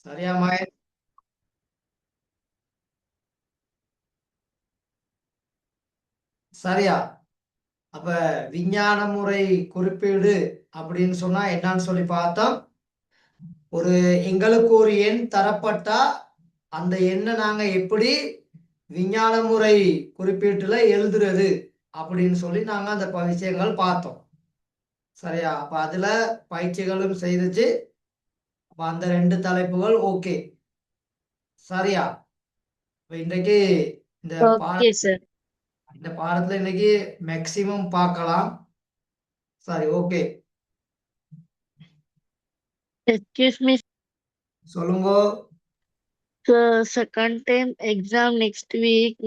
சரியா மகன்? சரியா? அப்ப விஞ்ஞான முறை குறிப்பீடு அப்படின்னு சொன்னா என்னன்னு சொல்லி பார்த்தோம். ஒரு எங்களுக்கு ஒரு எண் தரப்பட்டா அந்த எண்ணை நாங்க எப்படி விஞ்ஞான முறை குறிப்பீட்டுல எழுதுறது அப்படின்னு சொல்லி நாங்க அந்த விஷயங்கள் பார்த்தோம். சரியா? அப்ப அதுல பயிற்சிகளும் செய்துச்சு. அப்ப அந்த ரெண்டு தலைப்புகள் ஓகே. சரியா? இப்ப இன்றைக்கு இந்த ஓகே சார். இந்த பாடத்துல இன்னைக்கு மேக்சிமம் பார்க்கலாம். சரி, ஓகே. எக்ஸ்கியூஸ் மீ சொல்லுங்க. Sir, second time exam next week.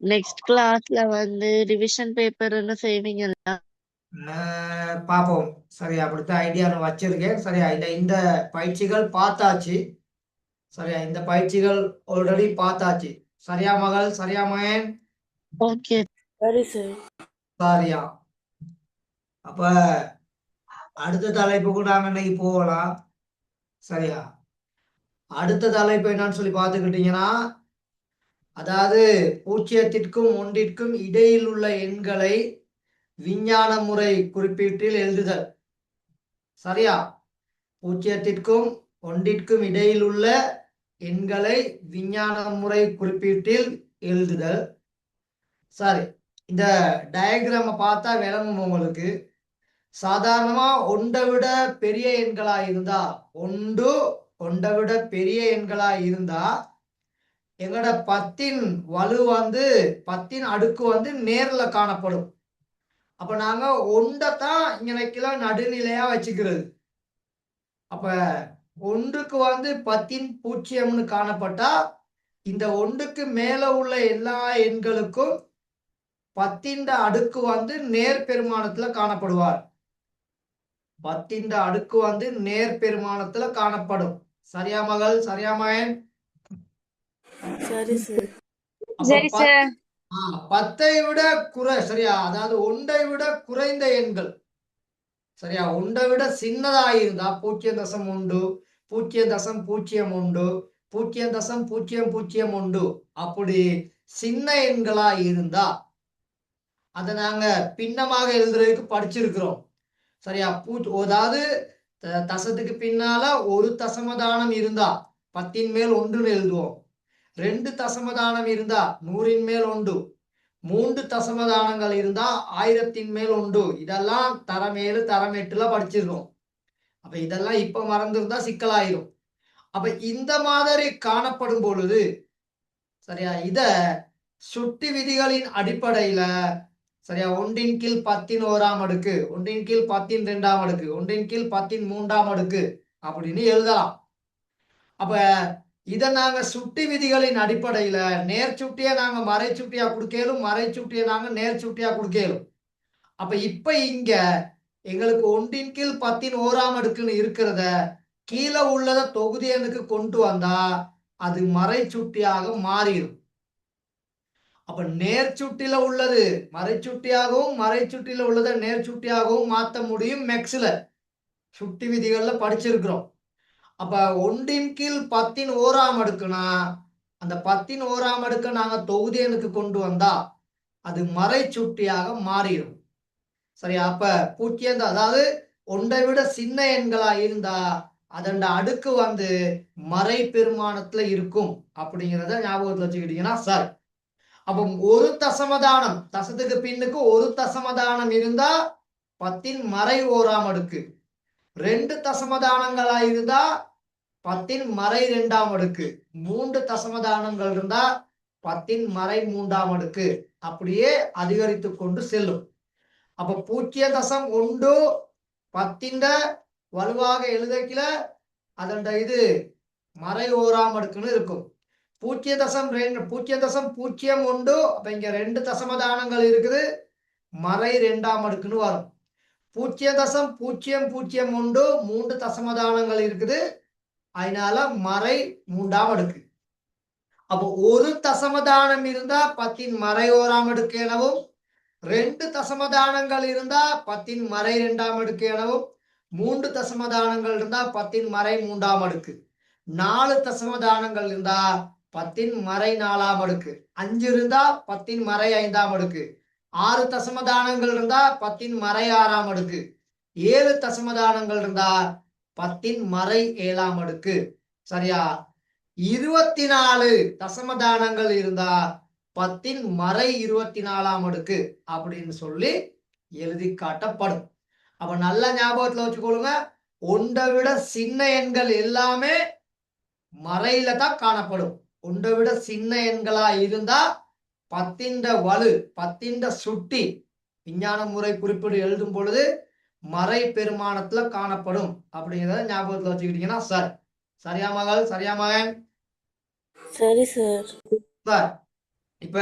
Next கிளாஸ்ல வந்து ரிவிஷன் பேப்பர்னு செய்வீங்களா? பார்ப்போம். சரியா, அப்படித்தான் ஐடியா நான் வச்சிருக்கேன். சரியா, இந்த பயிற்சிகள் பார்த்தாச்சு. சரியா, இந்த பயிற்சிகள் ஆல்ரெடி பார்த்தாச்சு. சரியா மகள்? சரியா மகன்? ஓகே. சரி சார். சரியா. அப்ப அடுத்த தலைப்புக்கு நாங்க இன்னைக்கு போகலாம். சரியா, அடுத்த தலைப்பு என்னன்னு சொல்லி பார்த்துக்கிட்டீங்கன்னா, அதாவது பூஜ்ஜியத்திற்கும் ஒன்றிற்கும் இடையில் உள்ள எண்களை விஞ்ஞான முறை குறிப்பீட்டில் எழுதுதல். சரியா? பூஜ்ஜியத்திற்கும் ஒன்றிற்கும் இடையில் உள்ள எண்களை விஞ்ஞான முறை குறிப்பீட்டில் எழுதுதல். சரி, இந்த டயக்ராம பார்த்தா விளங்கும் உங்களுக்கு. சாதாரணமா ஒன்றை விட பெரிய எண்களா இருந்தா, ஒன்றை விட பெரிய எண்களா இருந்தா எங்களோட பத்தின் வலு வந்து பத்தின் அடுக்கு வந்து நேர்ல காணப்படும். அப்ப நாங்க ஒன்றைத்தான் இங்க நடுநிலையா வச்சுக்கிறது. அப்ப ஒன்றுக்கு வந்து 10 காணப்பட்டா இந்த ஒன்றுக்கு மேல உள்ள எல்லா எண்களுக்கும் 10 அடுக்கு வந்து நேர் பெருமானத்துல காணப்படுவார். 10 அடுக்கு வந்து நேர் பெருமானத்துல காணப்படும். சரியா மகள்? சரியா மகன்? சரி சார். அப்ப சரி சார். 10 விட சரியா, அதாவது ஒன்றை விட குறைந்த எண்கள். சரியா, ஒன்றை விட சின்னதா இருந்தா 0.1, 0.01, 0.001 அப்படி சின்ன எண்களா இருந்தா அதை நாங்க பின்னமாக எழுதுறதுக்கு படிச்சிருக்கிறோம். சரியா, அதாவது தசத்துக்கு பின்னால ஒரு தசமதானம் இருந்தா 10 மேல் 1 எழுதுவோம். 2 தசமதானம் இருந்தா 100 மேல் 1. 3 தசமதானங்கள் இருந்தா 1000 மேல் 1. இதெல்லாம் தரம் 7 தரம் 8ல படிச்சிருக்கோம். அப்ப இதெல்லாம் இப்ப மறந்துருந்தா சிக்கலாயிரும். அப்ப இந்த மாதிரி காணப்படும் பொழுது சரியா, இத சுட்டி விதிகளின் அடிப்படையில சரியா, 1/10 1/10 1/10 அப்படின்னு எழுதலாம். அப்ப இத நாங்க சுட்டி விதிகளின் அடிப்படையில நேர் சுட்டியை நாங்க மறை சுட்டியா கொடுக்கலும், மறை சுட்டியை நாங்க நேர் சுட்டியா கொடுக்கலும். அப்ப இப்ப இங்க எங்களுக்கு 1/10 இருக்கிறத கீழே உள்ளத தொகுதி எண்ணுக்கு கொண்டு வந்தா அது மறை சுட்டியாக மாறிடும். அப்ப நேர்ச்சுட்டில உள்ளது மறைச்சுட்டியாகவும் மறைச்சுட்டில உள்ளதை நேர்ச்சுட்டியாகவும் மாற்ற முடியும் மேக்ஸ்ல. சுட்டி விதிகள்ல படிச்சிருக்கிறோம். அப்ப 1/10 அந்த 10 நாங்க தொகுதி எண்ணுக்கு கொண்டு வந்தா அது மறைச்சுட்டியாக மாறிடும். சரியா, அப்ப 0 அதாவது ஒன்றை விட சின்ன எண்களா இருந்தா அதன் அடுக்கு வந்து மறை பெருமானத்துல இருக்கும் அப்படிங்கிறத ஞாபகத்துல வச்சுக்கிட்டீங்கன்னா சரி. அப்ப ஒரு தசமதானம், தசத்துக்கு பின்னுக்கு ஒரு தசமதானம் இருந்தா 10 மறை 1 2 தசமதானங்களா இருந்தா 10 மறை 2 3 தசமதானங்கள் இருந்தா 10 மறை 3 அப்படியே அதிகரித்து கொண்டு செல்லும். அப்ப 0.1 10 வலுவாக எழுதக்கில அதன் இது மறை 1 இருக்கும். 0.2 0.01 அப்ப இங்க 2 தசமதானங்கள் இருக்குது, மறை 2 வரும். 0.001 3 தசமதானங்கள் இருக்குது, அதனால மறை 3 அப்போ ஒரு தசமதானம் இருந்தா 10 மறை 1 எனவும், 2 தசமதானங்கள் இருந்தா 10 மறை 2 எனவும், 3 தசமதானங்கள் இருந்தா 10 மறை 3 4 தசமதானங்கள் இருந்தா 10 மறை 4ஆம் அடுக்கு. 5 இருந்தா 10 மறை 5ஆம் அடுக்கு. 6 தசமதானங்கள் இருந்தா 10 மறை 6ஆம் அடுக்கு. 7 தசமதானங்கள் இருந்தா 10 மறை 7ஆம் அடுக்கு. சரியா? 24 தசமதானங்கள் இருந்தா 10 மறை 24ஆம் அடுக்கு அப்படின்னு சொல்லி எழுதி காட்டப்படும். அப்ப நல்ல ஞாபகத்துல வச்சுக்கொள்ளுங்க, ஒன்றை விட சின்ன எண்கள் எல்லாமே மறையில தான் காணப்படும். ஒன்றை விட சின்ன எண்களா இருந்தா 10 வலு 10 சுட்டி விஞ்ஞான முறை குறிப்பீடு எழுதும் பொழுது மறை பெருமானத்துல காணப்படும் அப்படிங்கிறத ஞாபகத்துல வச்சுக்கிட்டீங்கன்னா சார். சரியா மகள்? சரியா மகன்? சரி சார். சார் இப்ப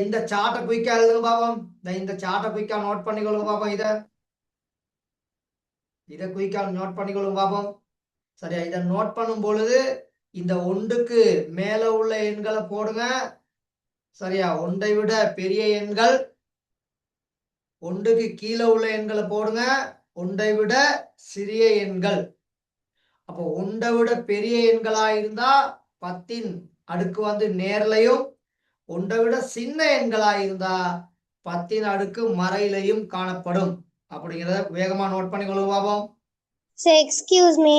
இந்த சார்ட்டை குயிக்கா எழுதுங்க பாப்போம். இந்த சார்ட்டை குயிக்கா நோட் பண்ணிக்கொள்ளுங்க பாப்போம். இதை குயிக்கா நோட் பண்ணிக்கொள்ளுங்க பாப்போம். சரியா? இதை நோட் பண்ணும் பொழுது இந்த ஒன்றுக்கு மேல உள்ள எண்களை போடுங்க. சரியா? ஒன்றை விட பெரிய எண்கள், ஒன்றுக்கு கீழே உள்ள எண்களை போடுங்க. ஒன்றை விட சிறிய எண்கள். அப்போ ஒன்றை விட பெரிய எண்களா இருந்தா 10 அடுக்கு வந்து நேர்லையும், ஒன்றை விட சின்ன எண்களா இருந்தா 10 அடுக்கு மறையிலையும் காணப்படும் அப்படிங்கிறத வேகமா நோட் பண்ணிக்கொள்ளுங்க பாப்போம். சார் எக்ஸ்கியூஸ் மீ,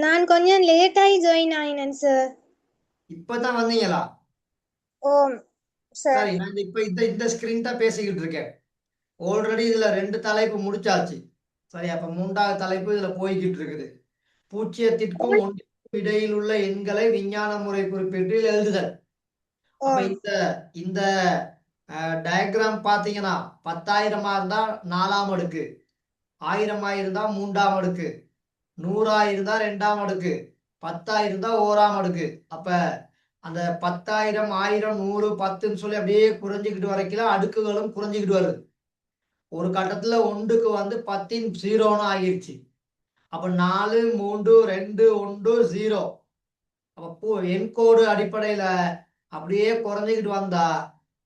நான் கொஞ்சம் லேட்டாகி ஜாயின் ஆயினேன் சார். இப்பதான் வந்தீங்களா? ஓ சார். சரி, நான் இப்ப இந்த ஸ்கிரீன் தான் பேசிக்கிட்டு இருக்கேன். ஆல்ரெடி இதுல 2 தலைப்பு முடிச்சாச்சு. சரி, அப்ப 3வது தலைப்பு இதுல போய்கிட்டு இருக்குது. பூஜ்ஜியத்திற்கும் ஒன்றிற்கும் இடையில் உள்ள எண்களை விஞ்ஞான முறை குறிப்பீட்டில் எழுதுதல். அப்ப இந்த டயக்ராம் பாத்தீங்கன்னா 10,000 இருந்தா 4ஆம் அடுக்கு, 1000 இருந்தா 3ஆம் அடுக்கு, 100 இருந்தா 2ஆம் அடுக்கு, 10 இருந்தா 1ஆம் அடுக்கு. அப்ப அந்த 10,000, 1000, 100, 10ன்னு சொல்லி அப்படியே குறைஞ்சிக்கிட்டு வரைக்கும் அடுக்குகளும் குறைஞ்சிக்கிட்டு வருது. ஒரு கட்டத்துல ஒன்றுக்கு வந்து 10 0ன்னு ஆகிருச்சு. அப்ப 4, 3, 2, 1, 0. அப்ப எண்கோடு அடிப்படையில அப்படியே குறைஞ்சிக்கிட்டு வந்தா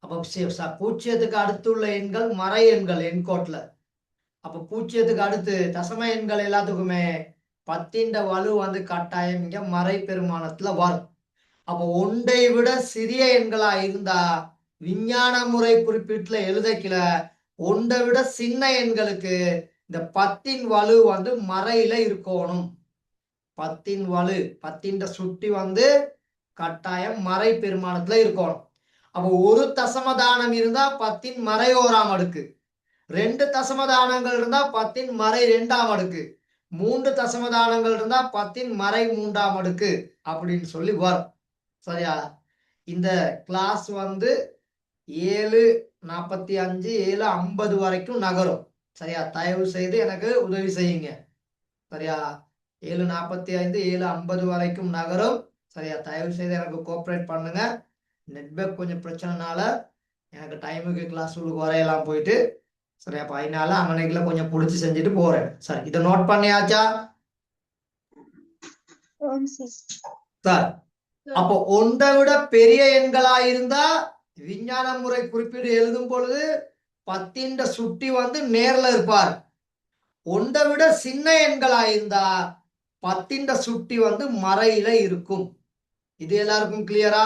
அப்ப பூஜ்ஜியத்துக்கு அடுத்துள்ள எண்கள் மறை எண்கள் எண்கோட்டுல. அப்ப பூஜ்ஜியத்துக்கு அடுத்து தசம எண்கள் எல்லாத்துக்குமே 10 வலு வந்து கட்டாயம் இங்க மறை பெருமானத்துல வரும். அப்போ ஒன்றை விட சிறிய எண்களா இருந்தா விஞ்ஞான முறை குறிப்பீட்டுல எழுதக்கில ஒன்றை விட சின்ன எண்களுக்கு இந்த 10 வலு வந்து மறையில இருக்கணும். 10 வலு 10 சுட்டி வந்து கட்டாயம் மறை பெருமானத்துல இருக்கணும். அப்போ ஒரு தசமதானம் இருந்தா 10 மறை 1ஆம் அடுக்கு, 2 தசமதானங்கள் இருந்தா 10 மறை 2ஆம் அடுக்கு, 3 தசமதானங்கள் இருந்தா 10 மறை 3ஆம் அடுக்கு அப்படின்னு சொல்லி வரும். சரியா? இந்த கிளாஸ் வந்து 7:45 7:50 வரைக்கும் நகரும். சரியா? தயவு செய்து எனக்கு உதவி செய்யுங்க. சரியா? 7:45 7:50 வரைக்கும் நகரும். சரியா? தயவு செய்து எனக்கு கோஆப்ரேட் பண்ணுங்க. நெட்வொர்க் கொஞ்சம் பிரச்சனைனால எனக்கு டைமுக்கு கிளாஸ் வரையலாம் போயிட்டு. சரியா? அப்ப அதனால அன்னைக்குல கொஞ்சம் பிடிச்சி செஞ்சுட்டு போறேன். சரி, இதை நோட் பண்ணியாச்சா சார்? அப்போ ஒன்றை விட பெரிய எண்களா இருந்தா விஞ்ஞான முறை குறிப்பீடு எழுதும் பொழுது 10 சுட்டி வந்து நேர்ல இருப்பார். ஒன்றை விட சின்ன எண்களா இருந்தா 10 சுட்டி வந்து மறையில இருக்கும். இது எல்லாருக்கும் கிளியரா?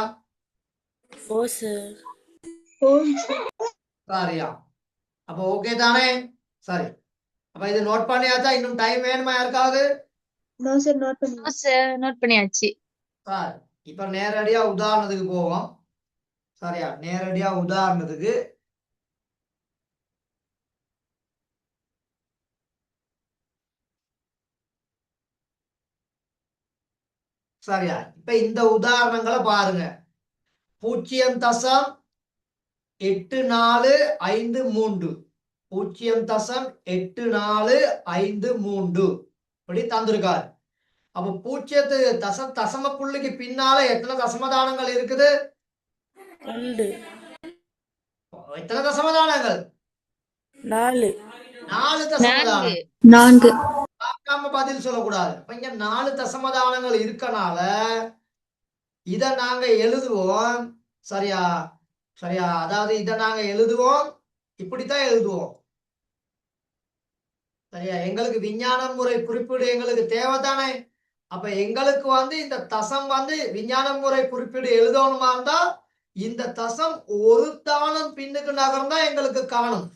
ஓ சார். சரியா? அப்போ ஓகே தானே? சரி, அப்ப இது நோட் பண்ணியாச்சா? இன்னும் டைம் வேணுமா யாருக்காவது? நோட் பண்ணியாச்சு. சார் இப்ப நேரடியா உதாரணத்துக்கு போவோம். சரியா? நேரடியா உதாரணத்துக்கு சரியா? இப்ப இந்த உதாரணங்களை பாருங்க. 0.8453 0.8453 இப்படி தந்திருக்காரு. அப்ப 0 தசம புள்ளிக்கு பின்னால எத்தனை தசமதானங்கள் இருக்குது? 2. எத்தனை தசமதானங்கள்? 4. 4 தசமதானங்கள். 4. பார்க்காம பதில் சொல்லக்கூடாது. அப்ப இங்க 4 தசமதானங்கள் இருக்கனால இத நாங்க எழுதுவோம். சரியா? சரியா? அதாவது இத நாங்க எழுதுவோம், இப்படித்தான் எழுதுவோம். சரியா? எங்களுக்கு விஞ்ஞான முறை குறிப்பீடு எங்களுக்கு தேவைதானே? அப்ப எங்களுக்கு இந்த தசம் விஞ்ஞான முறை குறிப்பீடு எழுதணுமா இருந்தா இந்த தசம் ஒரு தானம் பின்னுக்கு நகர்ந்தா எங்களுக்கு காணும்.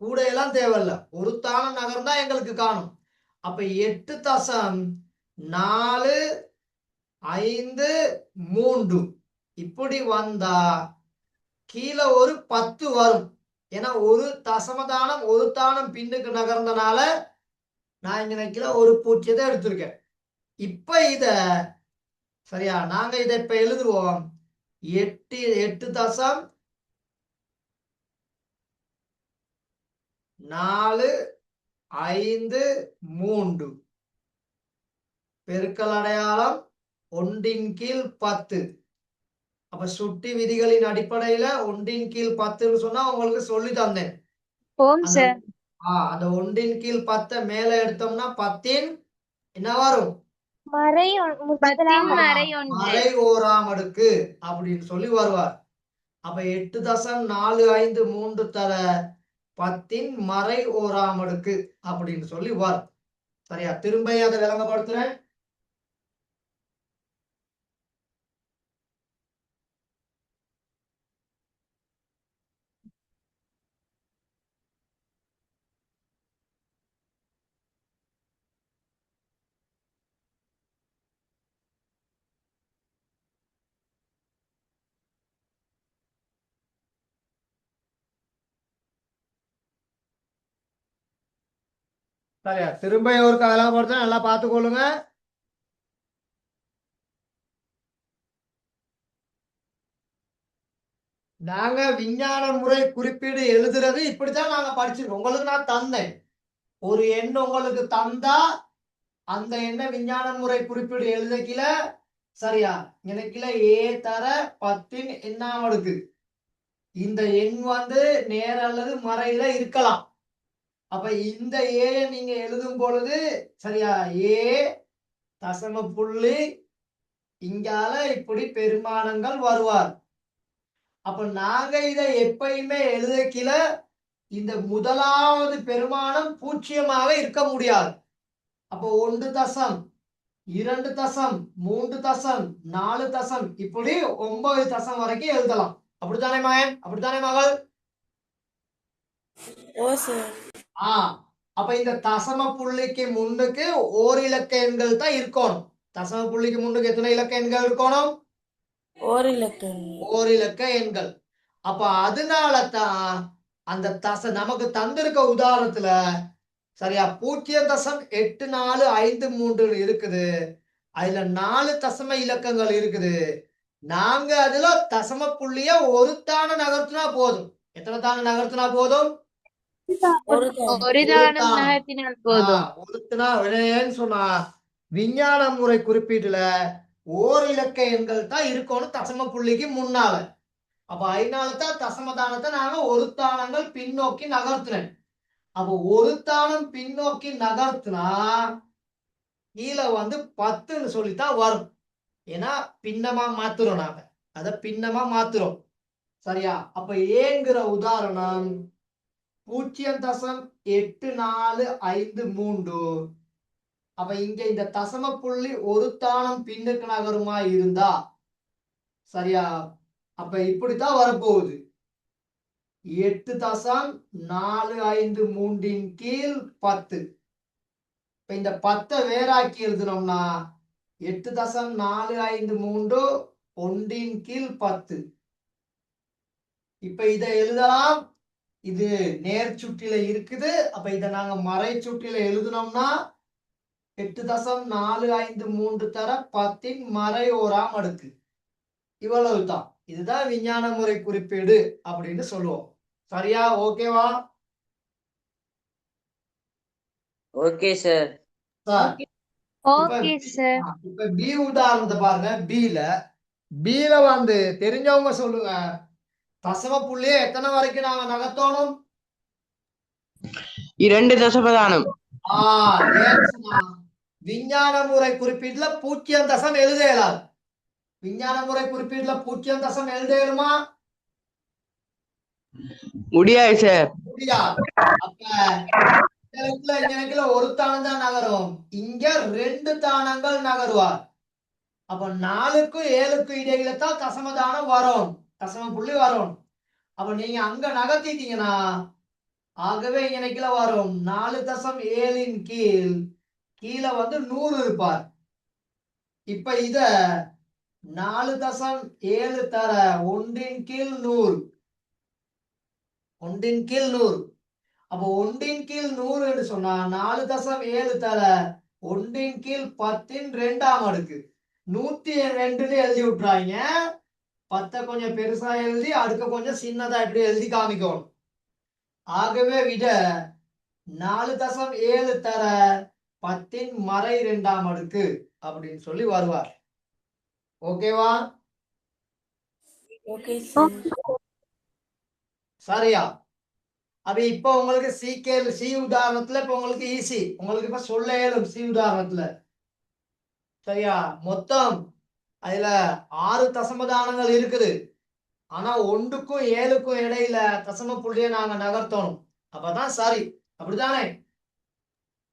கூட எல்லாம் தேவையில்ல, ஒரு தானம் நகர்ந்தா எங்களுக்கு காணும். அப்ப 8.453 இப்படி வந்தா கீழே ஒரு 10 வரும். ஏன்னா ஒரு தசமதானம் ஒரு தானம் பின்னுக்கு நகர்ந்தனால நான் இங்க நினைக்கல ஒரு பூஜ்ஜியத்தை எடுத்திருக்கேன். இப்ப இத சரியா நாங்க இதை இப்ப எழுதுவோம். 8.453 பெருக்கல் அடையாளம் 1/10. அப்ப சுட்டி விதிகளின் அடிப்படையில 1/10 சொன்னா உங்களுக்கு சொல்லி தந்தேன். ஓம் சார். அந்த 1/10 மேல எடுத்தோம்னா 10 என்ன வரும்? மறை மறை ஓராம் அடுக்கு அப்படின்னு சொல்லி வருவார். அப்ப 8.453 தர 10 மறை ஓராம் அடுக்கு அப்படின்னு சொல்லி வரும். சரியா? திரும்ப அதை விளங்கப்படுத்துறேன். சரியா? திரும்ப ஒரு விளங்கப்படுத்துறேன், நல்லா பார்த்துக்கொள்ளுங்க. நாங்க விஞ்ஞான முறை குறிப்பீடு எழுதுறது இப்படித்தான் நாங்க படிச்சிருக்கோம். உங்களுக்கு நான் தந்தேன் ஒரு எண், உங்களுக்கு தந்தா அந்த எண்ணை விஞ்ஞான முறை குறிப்பீடு எழுதக்கில சரியா எனக்குல ஏ தர 10 எண்ணாம் அடுக்கு. இந்த எண் நேர அல்லது மறையில இருக்கலாம். அப்ப இந்த ஏ நீங்க எழுதும் பொழுது சரியா ஏ தசம புள்ளி இங்கால இப்படி பெருமானங்கள் வருவார். அப்ப நாங்க இதை எப்பயுமே எழுதக்கில இந்த முதலாவது பெருமானம் பூஜ்ஜியமாக இருக்க முடியாது. அப்போ 1 தசம் 2 தசம் 3 தசம் 4 தசம் இப்படி 9 தசம் வரைக்கும் எழுதலாம். அப்படித்தானே மகன்? அப்படித்தானே மகள்? ஓ சார். அப்ப இந்த தசம புள்ளிக்கு முன்னுக்கு ஓர் இலக்க எண்கள் தான் இருக்கணும். தசம புள்ளிக்கு முன்னுக்கு எத்தனை இலக்க எண்கள் இருக்கணும்? ஓர் இலக்க ஓர் இலக்க எண்கள். அப்ப அதனால தான் அந்த நமக்கு தந்திருக்க உதாரணத்துல சரியா 0.8453 இருக்குது. அதுல 4 தசம இலக்கங்கள் இருக்குது. நாங்க அதுல தசம புள்ளிய ஒரு தான நகர்த்தினா போதும். எத்தனை தான நகர்த்தினா போதும்? ஒரு சொன்னா விஞ்ஞான முறை குறிப்பீட்டுல ஓர் இலக்க எண்கள் தான் இருக்கணும் தசம புள்ளிக்கு முன்னால. அப்ப அதனாலதான் தசமதானத்தை நாங்க ஒரு தானங்கள் பின்னோக்கி நகர்த்துறேன். அப்ப ஒரு தானம் பின்னோக்கி நகர்த்தினா கீழே 10ன்னு சொல்லித்தான் வரும். ஏன்னா பின்னமா மாத்துறோம், நாங்க அத பின்னமா மாத்துறோம். சரியா? அப்ப ஏங்கிற உதாரணம் 0.8453. அப்ப இங்க இந்த தசம புள்ளி ஒரு தானம் பின்னுக்கு நகருமா இருந்தா சரியா அப்ப இப்படித்தான் வரப்போகுது. 8.453 கீழ் 10. இப்ப இந்த 10 வேறாக்கி எழுதணும்னா 8.453 1 கீழ் 10. இப்ப இதை எழுதலாம். இது நேர் சுற்றில இருக்குது. அப்ப இதை நாங்க மறை சுற்றில எழுதணும்னா 8.453 தர 10 மறை ஓராம் அடுக்கு. இவ்வளவுதான். இதுதான் விஞ்ஞான முறை குறிப்பீடு அப்படின்னு சொல்லுவோம். சரியா? ஓகேவா? Okay sir. இப்ப பி உதாரணத்தை பாருங்க. பில தெரிஞ்சவங்க சொல்லுங்க. தசம புள்ளிய எத்தனை வரைக்கும் நாங்க நகர்த்தணும்? 2 தசமதானம். விஞ்ஞான முறை குறிப்பீட்டுல 0 தசம் எழுத இயலாது. விஞ்ஞான முறை குறிப்பீட்டுல 0 தசம் எழுத இயலுமா? முடியாது சார். முடியாது. அப்ப இங்க ஒரு தானம் தான் நகரும், இங்க 2 தானங்கள் நகருவார். அப்ப 4க்கும் 7க்கும் இடையில தான் தசமதானம் வரும், தசம புள்ளி வரும். அப்ப நீங்க அங்க நகர்த்திட்டீங்கன்னா ஆகவே இங்க வரும் 4.7 கீழ் கீழே வந்து 100 இருப்பார். இப்ப இத 4.7 தர 1 கீழ் 100, 1 கீழ் 100. அப்போ 1 கீழ் 100 என்று சொன்னா 4.7 தர 1 கீழ் 10 2ஆம் அடுக்கு 102 எழுதி விட்டுறாங்க. 10 கொஞ்சம் பெருசா எழுதி அடுக்க கொஞ்சம் சின்னதா இப்படி எழுதி காமிக்கணும். ஆகவே விட 4.7 தர 10 மறை 2ஆம் அடுக்கு அப்படின்னு சொல்லி வருவார். ஓகேவா? Okay sir. சரியா? அப்ப இப்ப உங்களுக்கு சி உதாரணத்துல இப்ப உங்களுக்கு ஈஸி, உங்களுக்கு இப்ப சொல்ல இயலும் சி உதாரணத்துல. சரியா? மொத்தம் அதுல 6 தசமதானங்கள் இருக்குது. ஆனா 1க்கும் 7க்கும் இடையில தசம புள்ளியை நாங்க நகர்த்தணும். அப்பதான் சரி, அப்படித்தானே?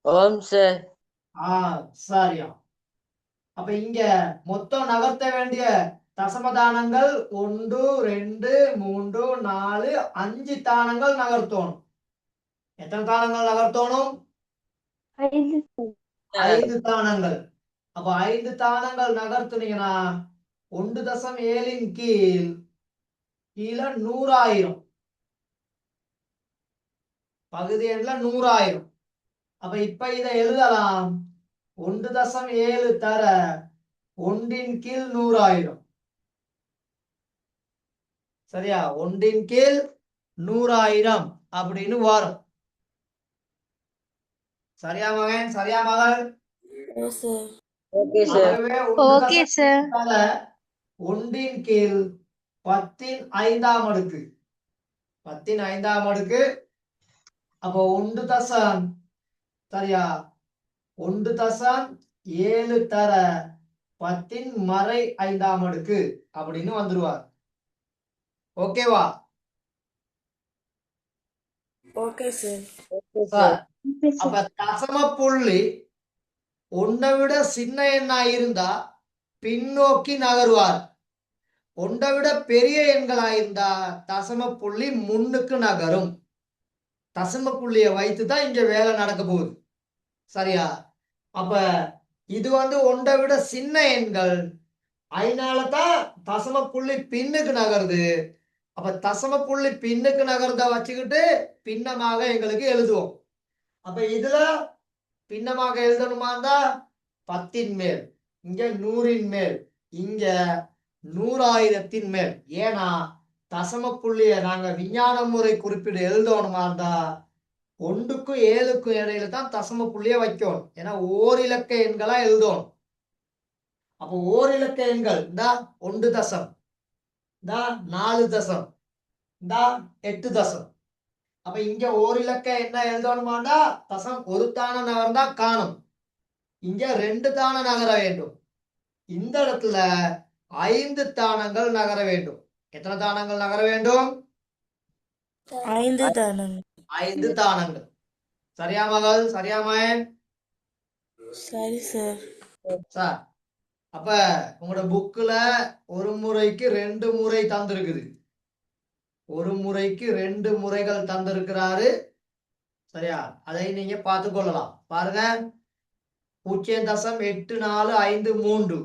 ஓம் சார். சரியா. அப்ப இங்க மொத்தம் நகர்த்த வேண்டிய தசமதானங்கள் 1 2 3 4 5 தானங்கள் நகர்த்தணும். எத்தனை தானங்கள் நகர்த்தணும்? 5 தானங்கள். அப்ப 5 தானங்கள் நகர்த்துனீங்கன்னா 1.7 கீழ் கீழே 100,000 பகுதி எண்ல 100,000. அப்ப இப்ப இதை எழுதலாம் 1.7 தர 1 கீழ் 100,000. சரியா? 1 கீழ் 100,000 அப்படின்னு வரும். சரியா மகன்? சரியா மகள்? ஓ சார். Okay sir. ஆகவே Okay, sir. 1 கீழ் 10 5ஆம் அடுக்கு 10 5ஆம் அடுக்கு. அப்போ 1 தசம் சரியா 1.7 தர 10 மறை 5ஆம் அடுக்கு அப்படின்னு வந்துருவார். ஓகேவா? Okay sir. சார், அப்ப தசம புள்ளி 1 விட சின்ன எண்ணா இருந்தா பின்னோக்கி நகருவார். 1 விட பெரிய எண்களா இருந்தா தசம புள்ளி முன்னுக்கு நகரும். தசம புள்ளியை வைத்து தான் இங்க வேலை நடக்க போகுது. சரியா? அப்ப இது வந்து 1 விட சின்ன எண்கள், அதனாலதான் தசம புள்ளி பின்னுக்கு நகருது. அப்ப தசம புள்ளி பின்னுக்கு நகர்ந்த வச்சுக்கிட்டு பின்னமாக எங்களுக்கு எழுதுவோம். அப்ப இதுல பின்னமாக எழுதணுமா இருந்தா 10 மேல், இங்க 100 மேல், இங்க 100,000 மேல். ஏன்னா தசம புள்ளிய நாங்க விஞ்ஞான முறை குறிப்பிட்டு எழுதணுமா இருந்தா 1க்கும் 7க்கும் இடையில தான் தசம புள்ளிய வைக்கணும். ஏன்னா ஓரிலக்க எண்களா எழுதணும். அப்போ ஓரிலக்க எண்கள் இந்த 1 தசம், இந்த 4 தசம், இந்த 8 தசம். அப்ப இங்க ஓரிலக்க என்ன எழுதணுமாண்டா தசம் ஒரு தான நகர்ந்தா காணும். இங்க 2 தான நகர வேண்டும். இந்த இடத்துல 5 தானங்கள் நகர வேண்டும். எத்தனை தானங்கள் நகர வேண்டும்? 5 தானங்க. 5 தானங்கள். சரியா மகள்? சரியா மகன்? சரி சார். சார், அப்ப உங்களோட புக்ல ஒரு முறைக்கு 2 முறை தந்திருக்குது. ஒரு முறைக்கு 2 முறைகள் தந்திருக்கிறாரு. சரியா? அதை நீங்க பார்த்து கொள்ளலாம். பாருங்க, 0.8453.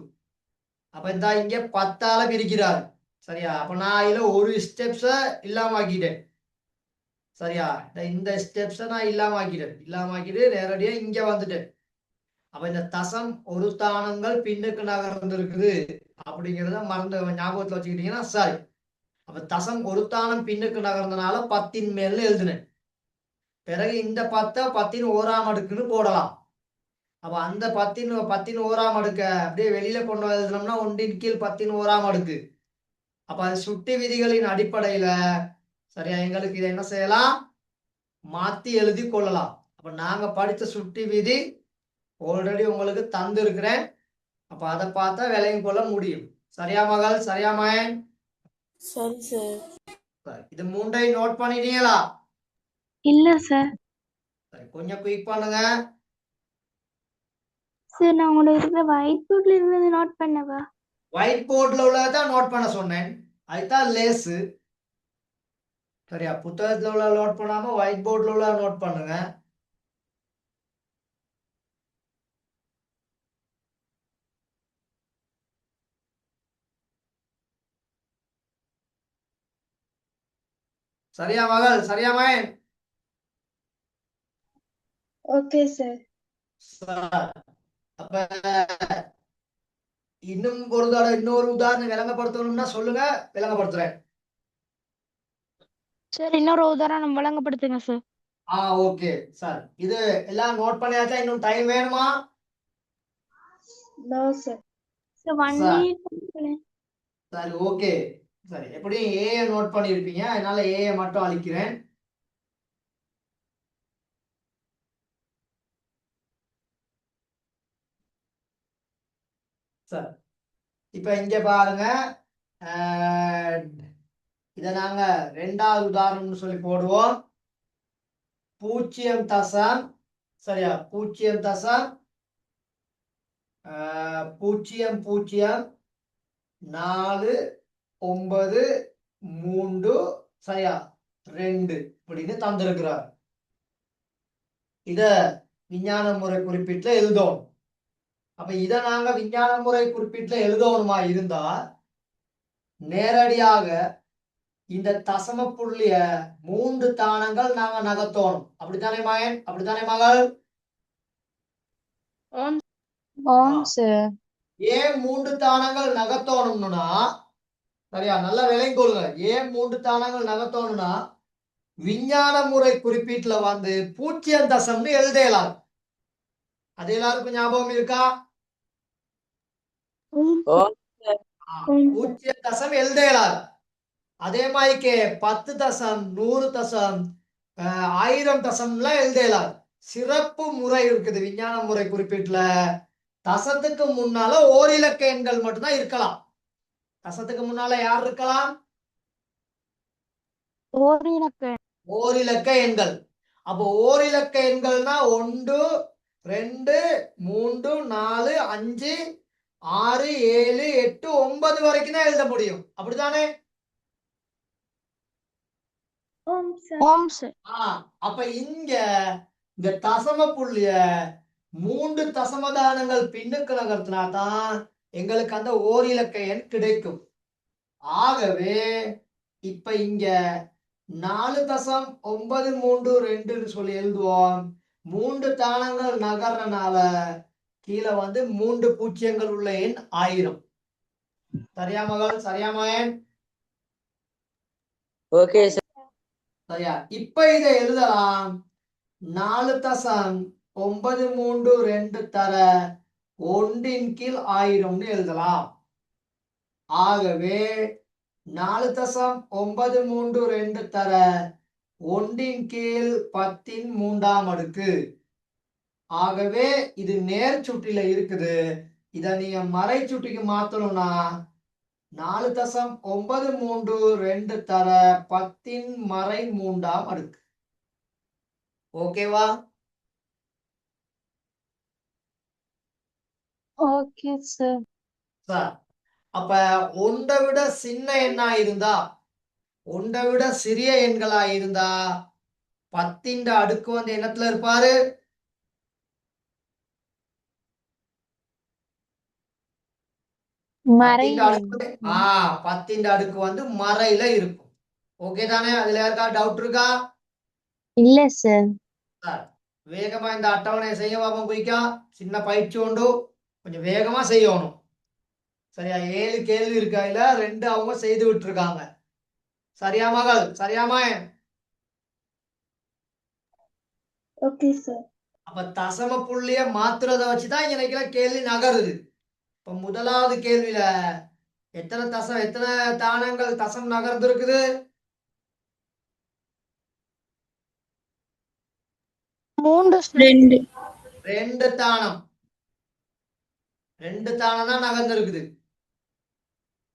அப்ப இந்த இங்க 10ஆல பிரிக்கிறாரு. சரியா? அப்ப நான் இதுல ஒரு ஸ்டெப்ஸ இல்லாம ஆக்கிட்டேன். சரியா? இந்த ஸ்டெப்ஸ நான் இல்லாம ஆக்கிட்டு நேரடியா இங்க வந்துட்டேன். அப்ப இந்த தசம் ஒரு தானங்கள் பின்னுக்கு நகர்ந்திருக்குது அப்படிங்கிறத மறந்து ஞாபகத்துல வச்சுக்கிட்டீங்கன்னா சரி. அப்ப தசம் ஒரு தானம் பின்னுக்கு நகர்ந்தனால 10 மேல் எழுதினேன். பிறகு இந்த 10 10 ஓராம் அடுக்குன்னு போடலாம். அப்ப அந்த 10 ஓராம் அடுக்க அப்படியே வெளியில கொண்டு எழுதினோம்னா 1 கீழ் 10 ஓராம் அடுக்கு. அப்ப அது சுட்டி விதிகளின் அடிப்படையில சரியா எங்களுக்கு இதை என்ன செய்யலாம்? மாத்தி எழுதி கொள்ளலாம். அப்ப நாங்க படித்த சுட்டி விதி ஆல்ரெடி உங்களுக்கு தந்து இருக்கிறேன். அப்ப அதை பார்த்தா விளங்கி கொள்ள முடியும். சரியா மகள்? சரியா மகன்? சரி சார். இது 3ஐ நோட் பண்ணிட்டீங்களா? இல்ல சார். சரி, கொஞ்சம் குயிக் பண்ணுங்க. சார் நான் உங்களோட இருக்கிற ஒயிட் போர்ட்ல இருந்தது நோட் பண்ணவா? ஒயிட் போர்ட்ல உள்ளதான் நோட் பண்ண சொன்னேன். அதுதான் லேசு. சரியா, புத்தகத்துல உள்ள நோட் பண்ணாம ஒயிட் போர்ட்ல உள்ள நோட் பண்ணுங்க. சரியா மகள்? சரியா மகன்? Okay sir. சார், அப்ப இன்னும் ஒரு தடவை இன்னொரு உதாரணம் விளங்கப்படுத்தணும்னா சொல்லுங்க, விளங்கப்படுத்துறேன். சார் இன்னொரு உதாரணம் வழங்கப்படுத்துங்க சார். Okay sir. இது எல்லாம் நோட் பண்ணியாச்சா? இன்னும் டைம் வேணுமா? No sir. Sir 1 sir minute. சரி, ஓகே. சரி, எப்படியும் ஏ நோட் பண்ணியிருப்பீங்க, அதனால ஏ மட்டும் அழிக்கிறேன். சார், இப்ப இங்க பாருங்க. இத நாங்க ரெண்டாவது உதாரணம்னு சொல்லி போடுவோம். 0 தசம், சரியா, 0 தசம் 0.493 சரியா 2 இப்படின்னு தந்திருக்கிறார். இத விஞ்ஞான முறை குறிப்பீட்டுல எழுதணும். அப்ப இத நாங்க விஞ்ஞான முறை குறிப்பீட்டுல எழுதணுமா இருந்தா நேரடியாக இந்த தசம புள்ளிய 3 தானங்கள் நாங்க நகர்த்தணும். அப்படித்தானே மகன்? அப்படித்தானே மகள்? ஆம் சார். ஏன் 3 தானங்கள் நகர்த்தணும்னா, சரியா, நல்லா விளங்கிக் கொள்ளுங்க. ஏன் 3 தானங்கள் நகர்த்தணும்னா விஞ்ஞான முறை குறிப்பீட்டுல 0 தசம்னு எழுதலாம். அது எல்லாருக்கும் ஞாபகம் இருக்கா? ஓம் சார். 0 தசம் எழுதலாம். அதே மாதிரிக்கு 10 தசம், 100 தசம், 1000 தசம்லாம் எழுதலாம். சிறப்பு முறை இருக்குது விஞ்ஞான முறை குறிப்பீட்டுல. தசத்துக்கு முன்னால ஓரிலக்க எண்கள் மட்டும்தான் இருக்கலாம். தசத்துக்கு முன்னால யார் இருக்கலாம்? ஓரிலக்க எண்கள். அப்போ ஓரிலக்க எண்கள்னா 1, 2, 3, 4, 5, 6, 7, 8, 9 வரைக்கும் தான் எழுத முடியும். அப்படித்தானே? ஓம் சார். அப்ப இங்க இந்த தசம புள்ளிய 3 தசமதானங்கள் பின்னுக்கு நகர்த்தினா தான் எங்களுக்கு அந்த ஓரிலக்க எண் கிடைக்கும். ஆகவே இப்ப இங்க 4.932 சொல்லி எழுதுவோம். 3 தானங்கள் நகர்றனால கீழே 3 பூஜ்ஜியங்கள் உள்ள எண் 1000. சரியா மகள்? சரியா மகன்? Okay sir. சரியா, இப்ப இதை எழுதலாம். 4.932 தர 1/1000 எழுதலாம். ஆகவே 4.932 தர 1/10⁻². ஆகவே இது நேர் சுட்டில இருக்குது. இத நீங்க மறை சுட்டிக்கு மாத்தணும்னா 4.932 தர 10⁻³. ஓகேவா? Okay sir. சார், அப்ப ஒன்றை விட சின்ன எண்ணா இருந்தா, ஒன்றை விட சிறிய எண்களா இருந்தா 10 அடுக்கு என்னத்துல இருப்பாரு? 10 அடுக்கு 10 அடுக்கு மறையில இருக்கும். ஓகே தானே? அதுல யாருக்கா டவுட் இருக்கா? இல்ல சார். சார், வேகமா இந்த அட்டவணையை செய்ய பார்ப்போம். குயிக்கா சின்ன பயிற்சி உண்டு, கொஞ்சம் வேகமா செய்யணும். சரியா, 7 கேள்வி இருக்கா? இல்ல 2 அவங்க செய்து விட்டுருக்காங்க. சரியா மகள்? சரியா மகன்? Okay sir. அப்ப தசம புள்ளிய மாத்துறதை வச்சுதான் இங்க கேள்வி நகருது. இப்ப முதலாவது கேள்வியில எத்தனை தானங்கள் தசம் நகர்ந்து இருக்குது? 2. 2 தானம். 2 தானம் தான் நகர்ந்து இருக்குது.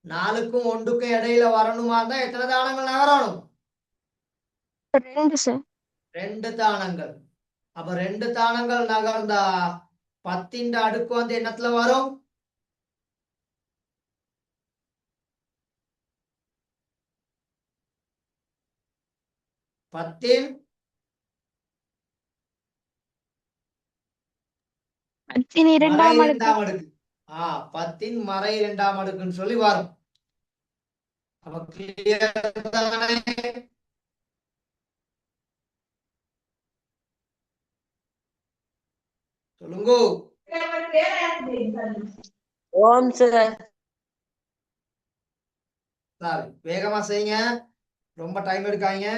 4க்கும் 1க்கும் இடையில வரணுமா இருந்தா எத்தனை தானங்கள் நகரணும்? 2 சார். 2 தானங்கள். அப்ப 2 தானங்கள் நகர்ந்தா 10 அடுக்கு வந்து என்னத்துல வரும்? பத்தின் அத்தின் மறை இரண்டாம் அடுக்கு. 2ஆம் அடுக்கு. 10 மறை 2ஆம் அடுக்குன்னு சொல்லி வரும். அப்ப கிளியர் தானே? சொல்லுங்க. ஓம் சார். சார் வேகமா செய்யுங்க, ரொம்ப டைம் எடுக்காதீங்க.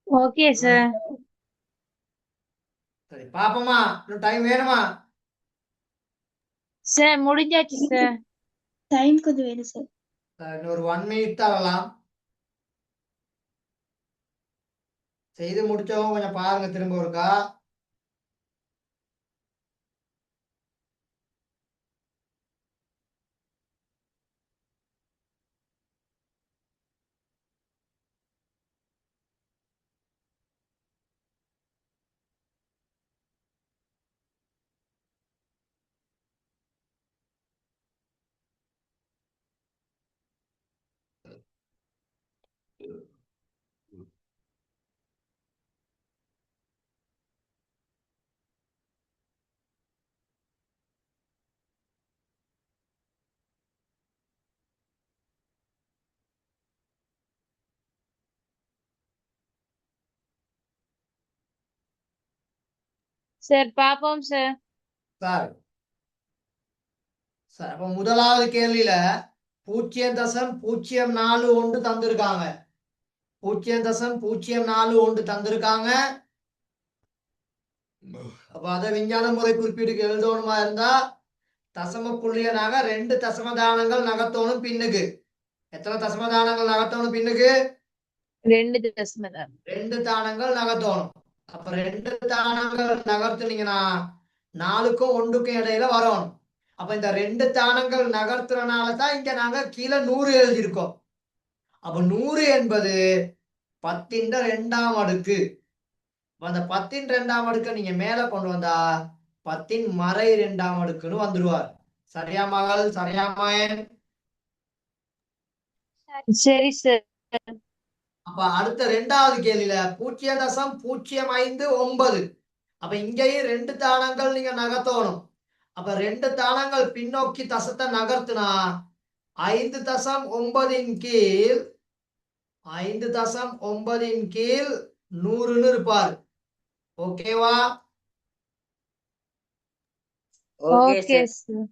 Okay sir. சரி பாப்போமா, இன்னும் டைம் வேணுமா? சார் முடிஞ்சாச்சு சார். டைம் கொஞ்சம் வேணும் சார். இன்னொரு 1 மினிட் தரலாம். செய்து முடிச்சவங்க கொஞ்சம் பாருங்க திரும்ப இருக்கா. சார் பாப்போம் சார். சார் சார் அப்ப முதலாவது கேள்வியில 0.04 தந்திருக்காங்க. 0.04 தந்திருக்காங்க. அப்ப அதை விஞ்ஞான முறை குறிப்பீடுக்கு எழுதணுமா இருந்தா தசம புள்ளிய நாங்க 2 தசமதானங்கள் நகர்த்தணும் பின்னுக்கு. எத்தனை தசமதானங்கள் நகர்த்தணும் பின்னுக்கு? 2 தசமதான். 2 தானங்கள் நகர்த்தணும். அப்ப 2 தானங்கள் நகர்த்துனீங்கன்னா 4க்கும் 1க்கும் இடையில வரணும். அப்ப இந்த 2 தானங்கள் நகர்த்துறனால தான் இங்க நாங்க கீழே 100 எழுதியிருக்கோம். அப்ப 100 என்பது 10 2ஆம் அடுக்கு. அந்த 10 2ஆம் அடுக்க நீங்க மேல கொண்டு வந்தா 10 மறை 2ஆம் அடுக்குன்னு வந்துருவார். சரியா மகள்? சரியா மகன்? சரி சார். அப்ப அடுத்த 2வது கேள்வியில 0.059. அப்ப இங்கேயும் 2 தானங்கள் நீங்க நகர்த்தணும். அப்ப 2 தானங்கள் பின்னோக்கி தசத்தை நகர்த்தினா 5.9 கீழ் 5.9 கீழ் 100ன்னு இருப்பார். ஓகேவா? Okay okay sir. சார்.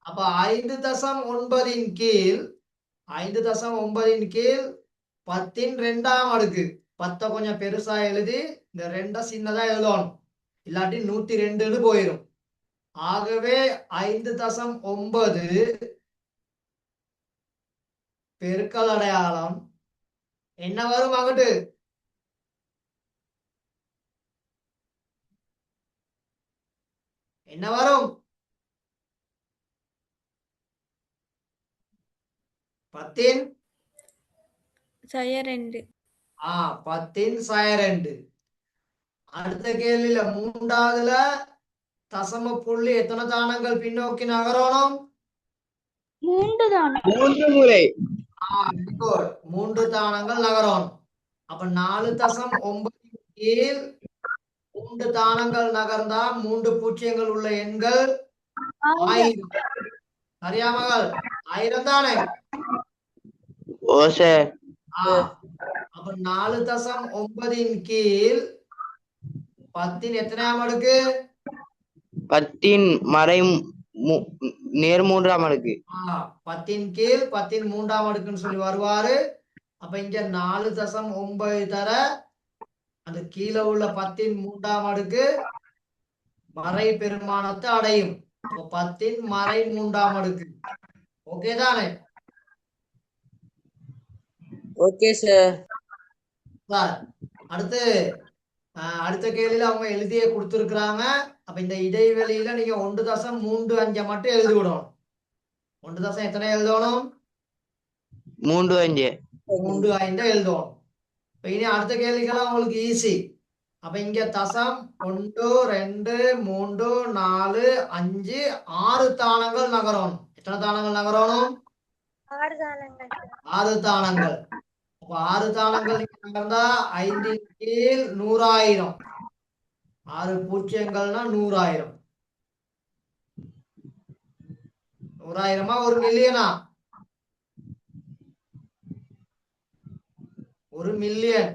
அப்ப 5.9 கீழ் 5.9 கீழ் 10 2ஆம் அடுக்கு 10 கொஞ்சம் பெருசா எழுதி இந்த 2 சின்னதா எழுதணும், இல்லாட்டி 102ன்னு போயிடும். ஆகவே 5.9 பெருக்கல் அடையாளம் என்ன வரும் அங்கிட்டு? என்ன வரும்? 10 2 10 அடுத்த கேள்வியில 3ஆவதுல தசம புள்ளி எத்தனை தானங்கள் பின்னோக்கி நகரணும்? 3 தானம். 3 முறை. good. 3 தானங்கள் நகரணும். அப்ப 4.9 கீழ் 3 தானங்கள் நகர்ந்தா 3 பூஜ்ஜியங்கள் உள்ள எண்கள் 1000. சரியா மகள்? 1000 தானே? ஓ சார். அப்ப 4.9 கீழ் 10 எத்தனையாம் அடுக்கு? 10 மறை நேர் 3ஆம் அடுக்கு. 10 கீழ் 10 3ஆம் அடுக்குன்னு சொல்லி வருவாரு. அப்ப இங்க 4.9 தர அந்த கீழே உள்ள 10 3ஆம் அடுக்கு மறை பெருமானத்தை அடையும். அப்ப 10 மறை 3ஆம் அடுக்கு. ஓகே தானே? Okay sir. சார் அடுத்த கேள்வியில அவங்க எழுதியே கொடுத்துருக்குறாங்க. அப்ப இந்த இடைவெளியில நீங்க 1.35 மட்டும் எழுதி விடணும். 1 எத்தனை எழுதணும்? 3 3 எழுதணும். இப்ப இனி அடுத்த கேள்விக்கெல்லாம் உங்களுக்கு ஈஸி. அப்ப இங்க தசம் 1 2 3 4 5 6 தானங்கள் நகரணும். எத்தனை தானங்கள் நகரணும்? 6 தானங்கள். 6 தானங்கள். அப்ப 6 தானங்கள் நகர்ந்தா 5 கீழ் 100,000. 6 பூஜ்ஜியங்கள்னா 100,000. 100,000 1 மில்லியனா? 1 மில்லியன்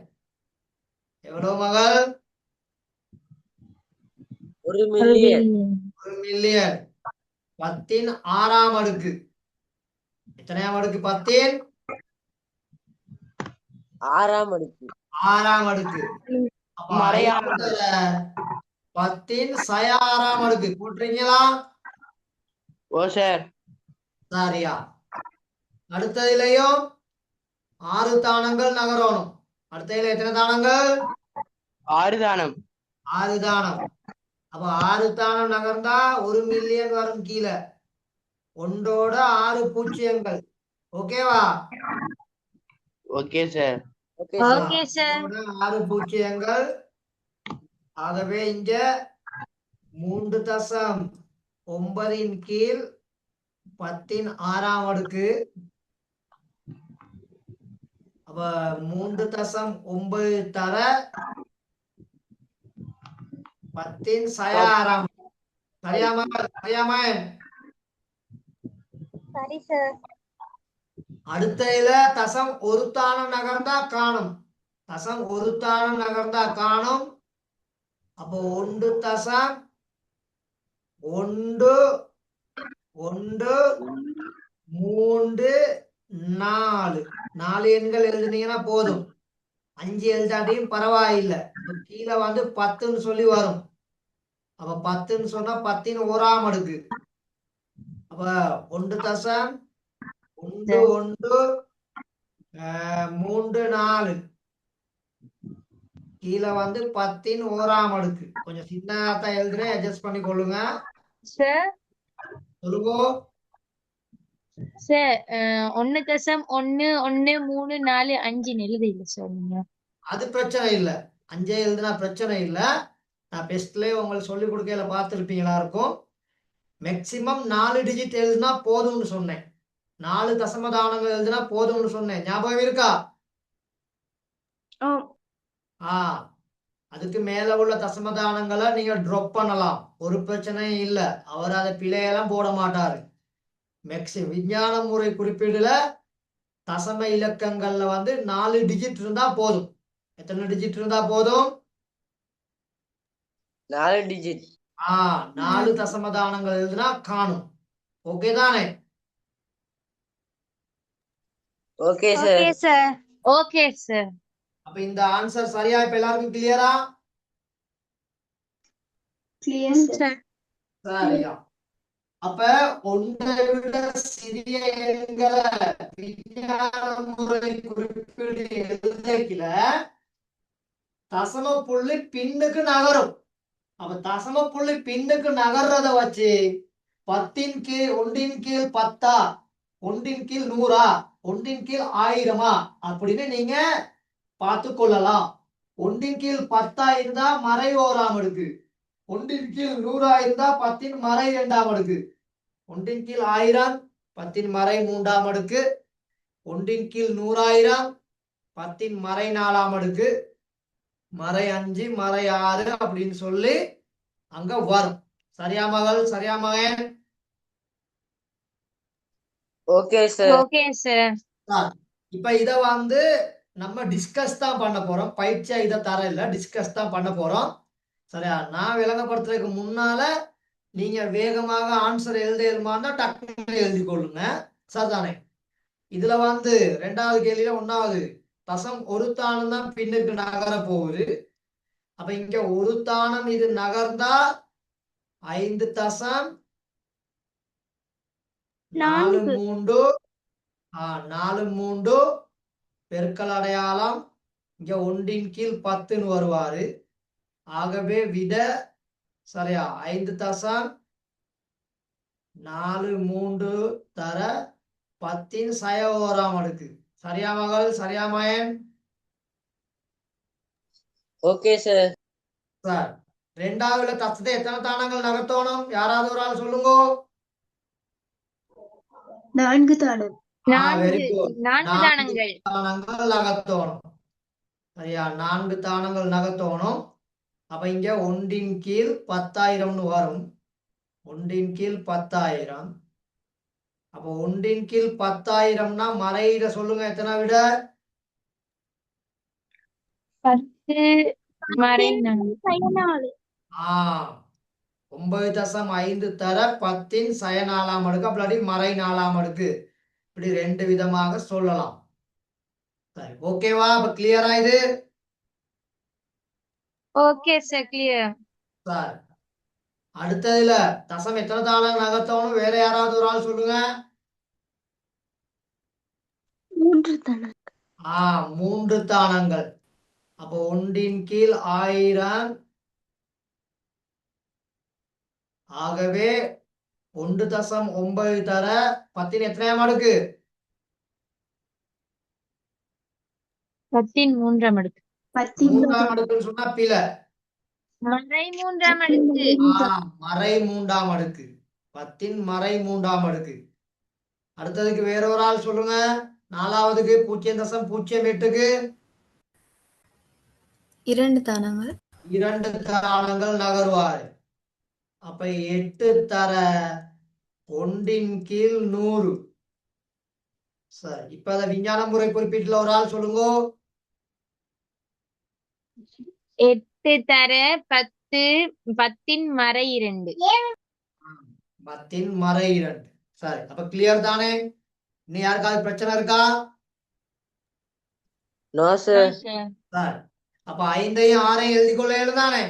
எவ்வளவு மகள்? 1 மில்லியன். 1 மில்லியன் 10 6ஆம் அடுக்கு. எத்தனையாம் அடுக்கு? 10 6ஆம் அடுக்கு. 6ஆம் அடுக்கு. அப்ப மறையாம 10 6ஆம் அடுக்கு போட்டுறீங்களா? ஓ சார். சரியா? அடுத்ததுலயும் 6 தானங்கள் நகரணும். அடுத்ததுல எத்தனை தானங்கள்? 6 தானம். 6 தானம். அப்ப 6 தானம் நகர்ந்தா 1 மில்லியன் வரும் கீழே. 1ஓட 6 பூஜ்ஜியங்கள். ஓகேவா? Okay sir. Okay sir. 6 பூஜ்ஜியங்கள். ஆகவே இங்க 3.9 கீழ் 10 6ஆம் அடுக்கு. அப்ப 3.9 தர 10 6ஆம். சரியாமா? சரியாமா? சரி சார். அடுத்ததுல தசம் ஒரு தானம் நகர்ந்தா காணும். தசம் ஒரு தானம் நகர்ந்தா காணும். அப்போ 1.1 1 3 4 4 எண்கள் எழுதுனீங்கன்னா போதும். 5 எழுதாட்டியும் பரவாயில்லை. கீழே வந்து 10ன்னு சொல்லி வரும். அப்ப 10ன்னு சொன்னா 10 1ஆம் அடுக்கு. அப்ப 1.1 1 3 4 கீழே வந்து 10 1ஆம் அடுக்கு. கொஞ்சம் சின்னதான் எழுதுறேன், அட்ஜஸ்ட் பண்ணி கொள்ளுங்க. சார் சொல்லுங்க சார் 1.1 1 3 4 5 எழுதில்ல சார் நீங்க. அது பிரச்சனை இல்லை. 5 எழுதுனா பிரச்சனை இல்லை. நான் பெஸ்ட்லேயே உங்களுக்கு சொல்லி கொடுக்கல பார்த்துருப்பீங்களா இருக்கும். மேக்சிமம் 4 டிஜிட் எழுதுனா போதும்னு சொன்னேன். 4 தசம தானங்கள் எழுதுனா போதும்னு சொன்னேன். ஞாபகம் இருக்கா? அதுக்கு மேல உள்ள தசம தானங்களை நீங்க ட்ராப் பண்ணலாம். ஒரு பிரச்சனையும் இல்லை. அவர் அதை பிழையெல்லாம் போட மாட்டாரு. மேக்சிமம் விஞ்ஞான முறை குறிப்பீடுல தசம இலக்கங்கள்ல வந்து 4 டிஜிட் இருந்தா போதும். எத்தனை டிஜிட் இருந்தா போதும்? 4 டிஜிட். 4 தசமதானங்கள் எழுதுனா காணும். ஓகே தானே? Okay okay sir. Okay sir. அப்ப இந்த ஆன்சர் சரியா இப்ப எல்லாருக்கும் கிளியரா? Clear sir. சரியா. அப்ப ஒன்றை விட சிறிய எண்களை விஞ்ஞான முறை குறிப்பீடு எழுதல தசம புள்ளி பின்னுக்கு நகரும். அப்ப தசம புள்ளி பின்னுக்கு நகர்றத வச்சு 10 கீழ் 1 கீழ் 10 1 கீழ் 100 1 கீழ் 1000 அப்படின்னு நீங்க பார்த்து கொள்ளலாம். 1 கீழ் 10 இருந்தா மறை 1ஆம் அடுக்கு, 1 கீழ் 100 இருந்தா 10 மறை 2ஆம் அடுக்கு, 1 கீழ் 1000 10 மறை 3ஆம் அடுக்கு, 1 கீழ் 100,000 10 மறை 4ஆம் அடுக்கு, மறை 5 மறை 6 அப்படின்னு சொல்லி அங்க வரும். சரியா மகள்? சரியா மகன்? Okay sir. Okay sir. இப்ப இத நம்ம டிஸ்கஸ் தான் பண்ண போறோம். பயிற்சியா இதை தர இல்ல, டிஸ்கஸ் தான் பண்ண போறோம். சரியா? நான் விளங்கப்படுத்துறதுக்கு முன்னால நீங்க வேகமாக ஆன்சர் எழுதுமான்னா டக்குன்னு எழுதி கொள்ளுங்க. சரிதானே? இதுல 2வது கேள்வியில 1வது தசம் ஒரு தானம் தான் பின்னுக்கு நகர போகுது. அப்ப இங்க ஒரு தானம் இது நகர்ந்தா 5 தசம் 4 3 4 3 பெருக்கல் அடையாளம் இங்க 1 கீழ் 10 வருவாரு. ஆகவே விட சரியா 5 தசம் 4 3 தர 10 1/1ஆம் அடுக்கு. சரியா மகள்? சரியா மகன்? Okay sir. சார் 2வது தசத்தை எத்தனை தானங்கள் நகர்த்தணும்? யாராவது ஒரு ஆள் சொல்லுங்க. 4 தானம். Very good. 4 தானங்கள். தானங்கள் நகர்த்தணும். சரியா? 4 தானங்கள் நகர்த்தணும். அப்ப இங்க 1 கீழ் 10,000 வரும். 1 கீழ் 10,000. அப்ப 1 கீழ் 10,000னா மறையிட சொல்லுங்க, எத்தனை விட? 10 மறை 4. 9.5 தர 10 4ஆம் அடுக்கு, அப்படி மறை 4ஆம் அடுக்கு. இப்படி 2 விதமாக சொல்லலாம். சரி, ஓகேவா? அப்ப கிளியரா இது? Okay sir, clear. சார் அடுத்ததுல தசம் எத்தனை தானம் நகர்த்தணும்? வேற யாராவது ஒரு ஆள் சொல்லுங்க. 3 தானம். 3 தானங்கள். அப்போ 1 கீழ் 1000. ஆகவே 1.9 தர 10 எத்தனையாம் அடுக்கு? 10 3ஆம் அடுக்கு. 3ஆம் அடுக்குன்னு சொன்னா பிழை. மறை 3ஆம் அடுக்கு. மறை 3ஆம் அடுக்கு. 10 மறை 3ஆம் அடுக்கு. அடுத்ததுக்கு வேற ஒரு ஆள் சொல்லுங்க. 4வதுக்கு 0.08க்கு 2 தானங்கள். 2 தானங்கள் நகர்வாரு. அப்ப 8 தர 1 கீழ் 100. சரி, இப்ப அத விஞ்ஞான முறை குறிப்பீட்டுல ஒரு ஆள் சொல்லுங்க. 8 தர 10 10 மறை 2. 10 மறை 2. சரி, அப்ப கிளியர் தானே? இன்னும் யாருக்காவது பிரச்சனை இருக்கா? No sir. சரி, அப்ப 5ஐயும் 6ஐயும் எழுதி கொள்ள எழுதானே?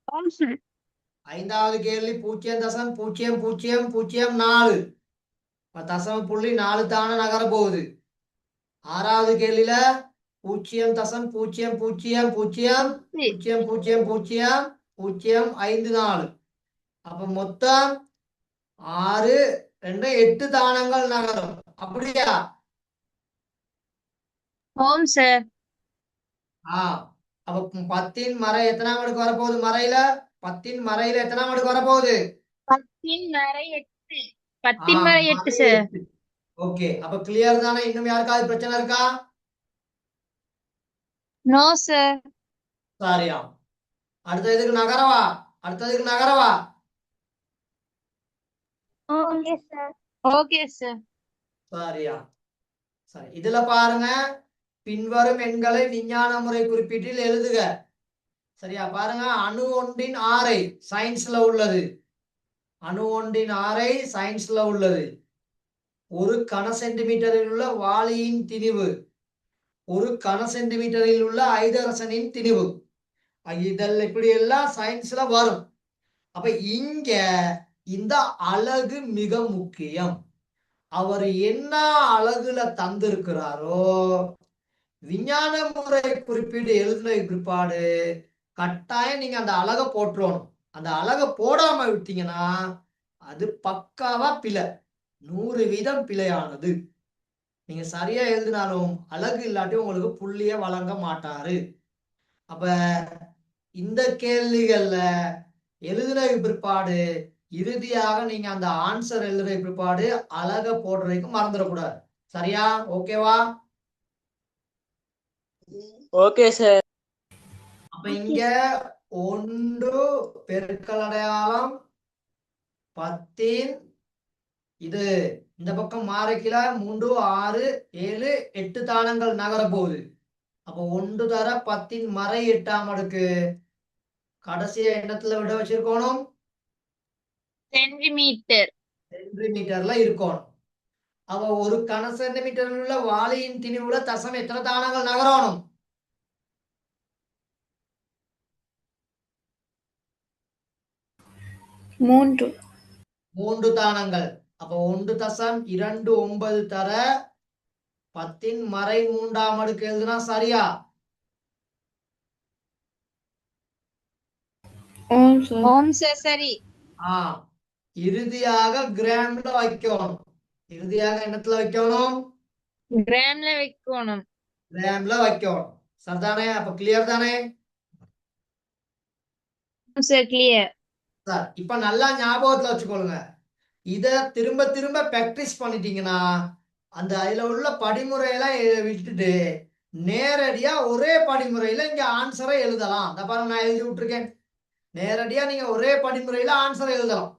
ஆம் சார். 5வது கேள்வி 0.0004. தசம புள்ளி 4 தானே நகர போகுது. 6வது கேள்வியில 0.00000054. அப்ப மொத்தம் 6 2 8 தானங்கள் நகரும். அப்படியா? ஓம் சார். அப்ப 10 மறை எத்தனாம் அடுக்கு வரப்போகுது? மறையில 10 மறையில எத்தனாம் அடுக்கு வரப்போகுது? 10 மறை 8. 10 மறை 8 சார். ஓகே, அப்ப கிளியர் தானே? இன்னும் யாருக்காவது பிரச்சனை இருக்கா? No sir. சரியா. அடுத்ததுக்கு நகரவா? Okay sir. Okay sir. சரியா. சரி, இதுல பாருங்க, பின்வரும் எண்களை விஞ்ஞான முறை குறிப்பீட்டில் எழுதுக. சரியா? பாருங்க, அணு ஒன்றின் ஆரை சயின்ஸ்ல உள்ளது. அணு ஒன்றின் ஆரை சயின்ஸ்ல உள்ளது. ஒரு கன சென்டிமீட்டரில் உள்ள வாளியின் திணிவு, ஒரு கன சென்டிமீட்டரில் உள்ள ஐதரசனின் திணிவு, இதெல்லாம் இப்படி எல்லாம் சயின்ஸ்ல வரும். அப்ப இங்க இந்த அலகு மிக முக்கியம். அவர் என்ன அலகுல தந்திருக்கிறாரோ, விஞ்ஞான முறை குறிப்பீடு எழுதின பிற்பாடு கட்டாயம் நீங்க அந்த அலகை போட்டுறணும். அந்த அலகை போடாம விட்டீங்கன்னா அது பக்காவா பிழை, 100% பிழையானது. நீங்க சரியா எழுதினாலும் அலகு இல்லாட்டி உங்களுக்கு புள்ளிய வழங்க மாட்டாரு. அப்ப இந்த கேள்விகள்ல எழுதுற பிற்பாடு இறுதியாக நீங்க அந்த ஆன்சர் எழுதுற பிற்பாடு அலக போடுறதுக்கு மறந்துடக்கூடாது. சரியா? ஓகேவா? Okay sir. அப்ப இங்க 1 பெருக்கல் அடையாளம் 10 இது இந்த பக்கம் மாறிக்கல 3 6 7 8 தானங்கள் நகர போகுது. அப்ப 1 தர 10 மறை 8ஆம் அடுக்கு கடைசியா எண்ணத்துல விட வச்சிருக்கணும், சென்டிமீட்டர். சென்டிமீட்டர்ல இருக்கணும். அவ ஒரு கன சென்டிமீட்டர் உள்ள வாளியின் திணிவுல தசம் எத்தனை தானங்கள் நகரணும்? 3 தானங்கள். அப்ப 1.29 தர 10 மறை 3ஆம் அடுக்கு எழுதுனா சரியா? ஓம் சார், சரி. இறுதியாக கிராம்ல வைக்கணும். இறுதியாக என்னத்துல வைக்கணும்? கிராம்ல வைக்கணும். கிராம்ல வைக்கணும். சரிதானே? அப்ப கிளியர் தானே சார்? Clear sir. இப்ப நல்லா ஞாபகத்துல வச்சுக்கொள்ளுங்க. இத திரும்ப திரும்ப பிராக்டிஸ் பண்ணிட்டீங்கன்னா அந்த அதுல உள்ள படிமுறையெல்லாம் விட்டுட்டு நேரடியா ஒரே படிமுறையில இங்க ஆன்சரை எழுதலாம். இந்த பாருங்க, நான் எழுதி விட்டுருக்கேன். நேரடியா நீங்க ஒரே படிமுறையில ஆன்சரை எழுதலாம்.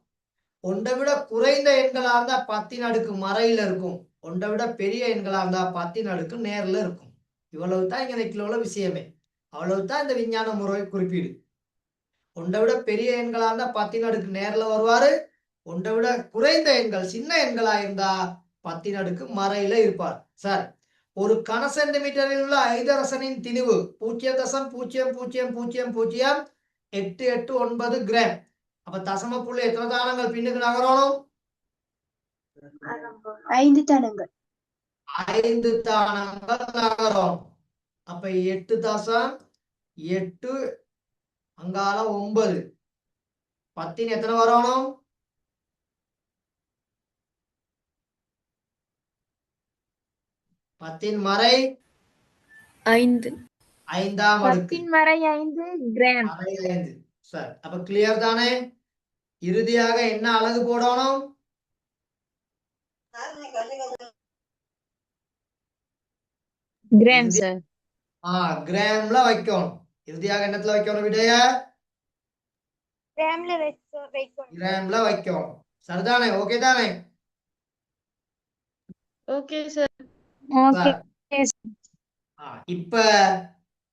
ஒன்றை விட குறைந்த எண்களா இருந்தா 10 அடுக்கு மறையில இருக்கும், ஒன்றை விட பெரிய எண்களா இருந்தா 10 அடுக்கு நேர்ல இருக்கும். இவ்வளவுதான் இங்க நெக்கில உள்ள விஷயமே. அவ்வளவுதான் இந்த விஞ்ஞான முறை குறிப்பீடு. ஒன்றை விட பெரிய எண்களா இருந்தா 10 அடுக்கு நேர்ல வருவாரு, ஒன்றை விட குறைந்த எண்கள் சின்ன எண்களா இருந்தா 10 அடுக்கு மறையில இருப்பார். சார், ஒரு கன சென்டிமீட்டரில் உள்ள ஐதரசனின் திணிவு 0.00008889 கிராம். அப்ப தசம புள்ளி எத்தனை தானங்கள் பின்னுக்கு நகரணும்? 5 தானங்கள். 5 தானங்கள் நகரும். அப்ப 8.8 அங்கால 9 10 எத்தனை வரணும்? 10 மறை 5. 5ஆம் அடுக்கு 10 மறை 5 கிராம். மறை 5. சார், அப்ப கிளியர் தானே? இறுதியாக என்ன அலகு போடணும்? Gram sir. கிராம்ல வைக்கணும். இறுதியாக என்னத்துல வைக்கணும்? விடைய கிராம்ல வைக்கணும். கிராம்ல வைக்கணும். சரிதானே? ஓகே தானே? Okay sir. ஓகே. இப்ப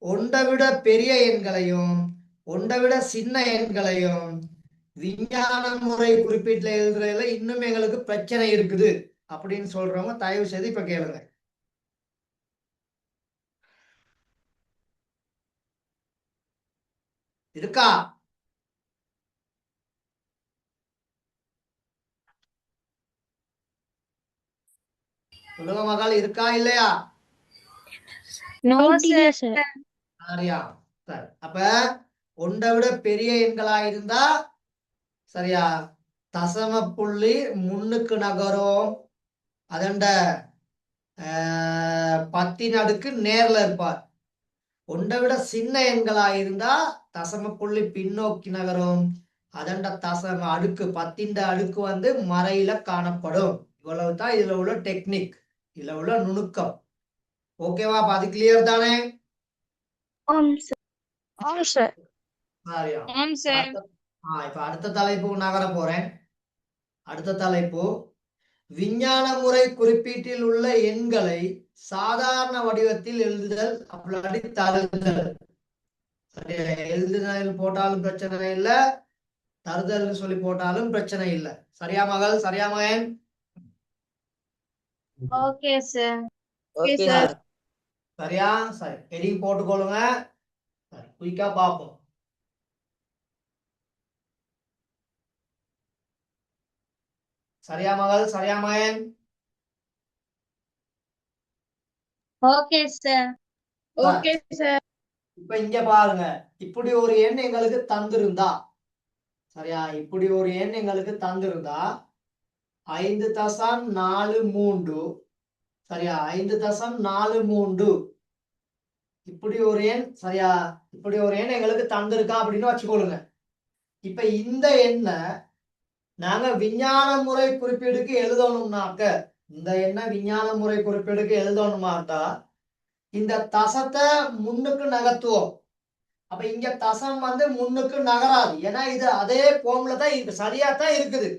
ஒன்றை விட பெரிய எண்களையும் ஒன்றை விட சின்ன எண்களையும் விஞ்ஞான முறை குறிப்பீட்டுல எழுதுறதுல இன்னும் எங்களுக்கு பிரச்சனை இருக்குது அப்படின்னு சொல்றவங்க தயவு செய்து இப்ப கேளுங்க. இருக்கா? சொல்லுங்க மகள், இருக்கா இல்லையா? No sir. சரியா? சரி, அப்ப ஒன்றை விட பெரிய எண்களா இருந்தா சரியா தசம புள்ளி முன்னுக்கு நகரும், அதண்ட 10 அடுக்கு நேர்ல இருப்பார். ஒன்றை விட சின்ன எண்களா இருந்தா தசம புள்ளி பின்னோக்கி நகரும், அதண்ட தசம அடுக்கு 10 அடுக்கு வந்து மறையில காணப்படும். இவ்வளவுதான் இதுல உள்ள டெக்னிக், இதுல உள்ள நுணுக்கம். ஓகேவா? அது கிளியர் தானே? ஓம் சார். ஓம் சார். சரியா? ஓம் சார். இப்ப அடுத்த தலைப்பு நகர போறேன். அடுத்த தலைப்பு விஞ்ஞான முறை குறிப்பீட்டில் உள்ள எண்களை சாதாரண வடிவத்தில் எழுதுதல் அப்படி தருதல். சரியா, எழுதுதல் போட்டாலும் பிரச்சனை இல்ல, தருதல்னு சொல்லி போட்டாலும் பிரச்சனை இல்ல. சரியா மகள், சரியா மகன்? Okay sir. Okay sir. Sir. சரியா, சரி, ஹெடிங் போட்டுக்கொள்ளுங்க. சரி, குயிக்கா பார்ப்போம். சரியா மகள், சரியா மகன்? Okay sir. Okay sir. இப்ப இங்க பாருங்க, இப்படி ஒரு எண் எங்களுக்கு தந்திருந்தா, சரியா, இப்படி ஒரு எண் எங்களுக்கு தந்திருந்தா 5.43, சரியா, 5.43 இப்படி ஒரு எண், சரியா, இப்படி ஒரு எண் எங்களுக்கு தந்திருக்கா அப்படின்னு வச்சுக்கொள்ளுங்க. இப்ப இந்த எண்ணை நாங்க விஞ்ஞான முறை குறிப்பீடுக்கு எழுதணும்னாக்க, இந்த எண்ணை விஞ்ஞான முறை குறிப்பீடுக்கு எழுதணுமாட்டா இந்த தசத்தை முன்னுக்கு நகர்த்துவோம். அப்ப இங்க தசம் முன்னுக்கு நகராது, ஏன்னா இது அதே போம்ல தான் இருக்கு, சரியா தான் இருக்குது.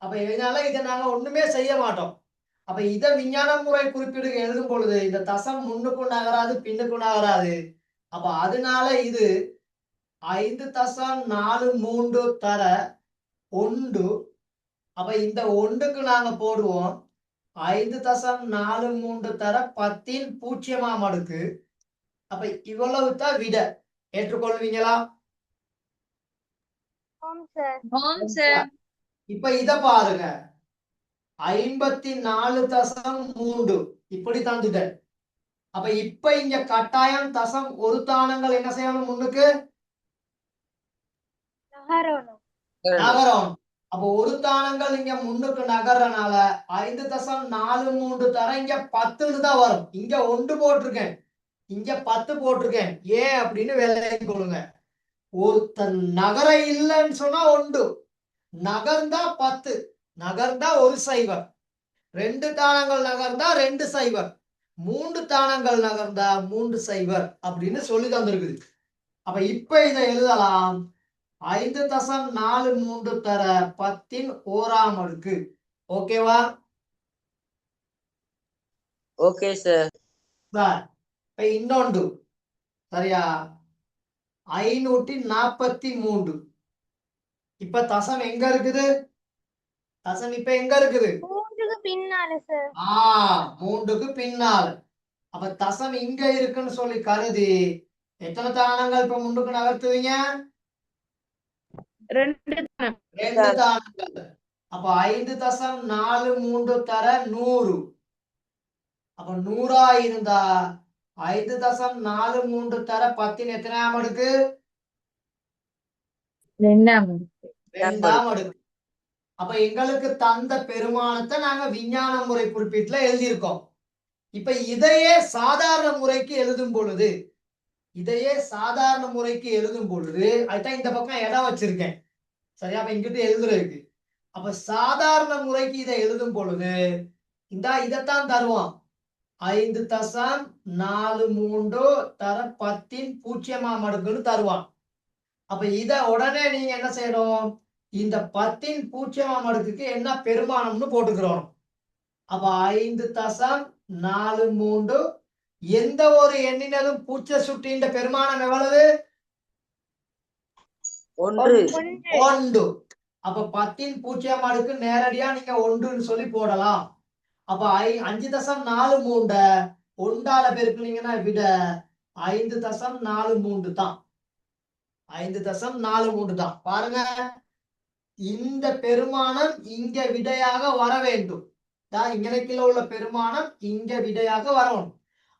அப்ப இதனால இதை நாங்க ஒண்ணுமே செய்ய மாட்டோம். அப்ப இதை விஞ்ஞான முறை குறிப்பீடுக்கு எழுதும் பொழுது இந்த தசம் முன்னுக்கும் நகராது, பின்னுக்கும் நகராது. அப்ப அதனால இது 5.43 தர 1. அப்ப இந்த 1க்கு நாங்க போடுவோம் 5.43 தர 10 பூஜ்ஜியமாம் அடுக்கு. அப்ப இவ்வளவு தான் விட. ஏற்றுக்கொள்வீங்களா? ஓம் சார். இப்ப இத பாருங்க, 54.3 இப்படி தந்துட்டேன். அப்ப இப்ப இங்க கட்டாயம் தசம் ஒரு தானங்கள் என்ன செய்யணும், முன்னுக்கு நகரணும். அப்ப ஒரு தானங்கள் இங்க முன்னுக்கு நகர்றனால 5.43 தர இங்க 10ன்னு தான் வரும். இங்க 1 போட்டிருக்கேன், இங்க 10 போட்டிருக்கேன். ஏன் அப்படின்னு விளங்கி கொள்ளுங்க. ஒருத்தன் நகர இல்லைன்னு சொன்னா 1, நகர்ந்தா 10, நகர்ந்தா ஒரு சைவர், 2 தானங்கள் நகர்ந்தா 2 சைவர், 3 தானங்கள் நகர்ந்தா 3 சைவர் அப்படின்னு சொல்லி தந்திருக்குது. அப்ப இப்ப இதை எழுதலாம் 5.43 தர 10 ஓராம் அடுக்கு. ஓகேவா? Okay sir. இப்ப இன்னொன்று, சரியா, 543. இப்ப தசம் எங்க இருக்குது? தசம் இப்ப எங்க இருக்குது? 3க்கு பின்னால சார். 3க்கு பின்னால. அப்ப தசம் இங்க இருக்குன்னு சொல்லி கருதி எத்தனை தானங்கள் இப்ப முன்னுக்கு நகர்த்துவீங்க? 2 2 தானங்கள். அப்ப 5.43 தர 100. அப்ப 100 இருந்தா 5.43 தர 10 எத்தனாம் அடுக்கு? 2ஆம். 2ஆம் அடுக்கு. அப்ப எங்களுக்கு தந்த பெருமானத்தை நாங்க விஞ்ஞான முறை குறிப்பீட்டுல எழுதியிருக்கோம். இப்ப இதையே சாதாரண முறைக்கு எழுதும் பொழுது, அதுதான் இந்த பக்கம் இடம் வச்சிருக்கேன். சரியா, அப்ப இங்கிட்டு எழுதுறதுக்கு. அப்ப சாதாரண முறைக்கு இதை எழுதும் பொழுது இதைத்தான் தருவான். 5.43 தர 10 பூஜ்ஜியமாம் அடுக்குன்னு தருவான். அப்ப இத உடனே நீங்க என்ன செய்யணும், இந்த 10 பூஜ்ஜியமாம் அடுக்குக்கு என்ன பெருமானம்னு போட்டுக்கிறோம். அப்ப 5.43 எந்த ஒரு எண்ணினதும் பூச்ச சுட்டின்ற பெருமானம் எவ்வளவு? 1. அப்ப 10 பூஜ்ஜியம் அடுக்கு நேரடியா நீங்க 1ன்னு சொல்லி போடலாம். அப்ப 5.43 1ஆல பெருக்குனீங்கன்னா விட 5.43 தான். 5.43 தான். பாருங்க, இந்த பெருமானம் இங்க விடையாக வர வேண்டும். இங்கனக்குள்ள உள்ள பெருமானம் இங்க விடையாக வரணும்.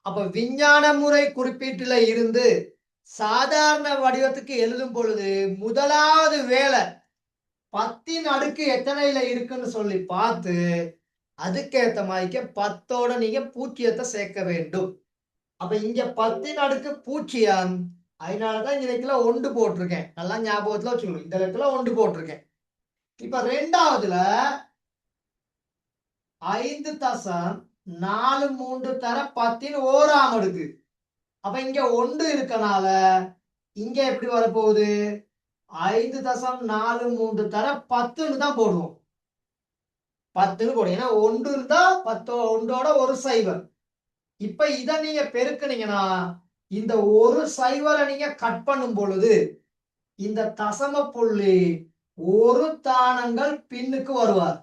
அப்ப விஞ்ஞான முறை குறிப்பீட்டுல இருந்து சாதாரண வடிவத்துக்கு எழுதும் பொழுது முதலாவது வேலை 10 அடுக்கு எத்தனையில இருக்குன்னு சொல்லி பார்த்து அதுக்கேத்த மாதிரி 10ஓட நீங்க பூஜ்ஜியத்தை சேர்க்க வேண்டும். அப்ப இங்க 10 அடுக்கு பூஜ்ஜியம், அதனாலதான் இந்த இடத்துல 1 போட்டிருக்கேன். நல்லா ஞாபகத்துல வச்சுக்கணும், இந்த இடத்துல 1 போட்டிருக்கேன். இப்ப ரெண்டாவதுல 5.43 தர 10 ஓராம் அடுக்கு. அப்ப இங்க 1 இருக்கனால இங்க எப்படி வரப்போகுது? 5.43 தர 10ன்னு தான் போடுவோம். 10ன்னு போடுவோம், ஏன்னா 1 இருந்தா 10, 1ஓட ஒரு சைவர். இப்ப இத நீங்க பெருக்குனீங்கன்னா இந்த ஒரு சைவரை நீங்க கட் பண்ணும் பொழுது இந்த தசம புள்ளி ஒரு தானங்கள் பின்னுக்கு வருவார்.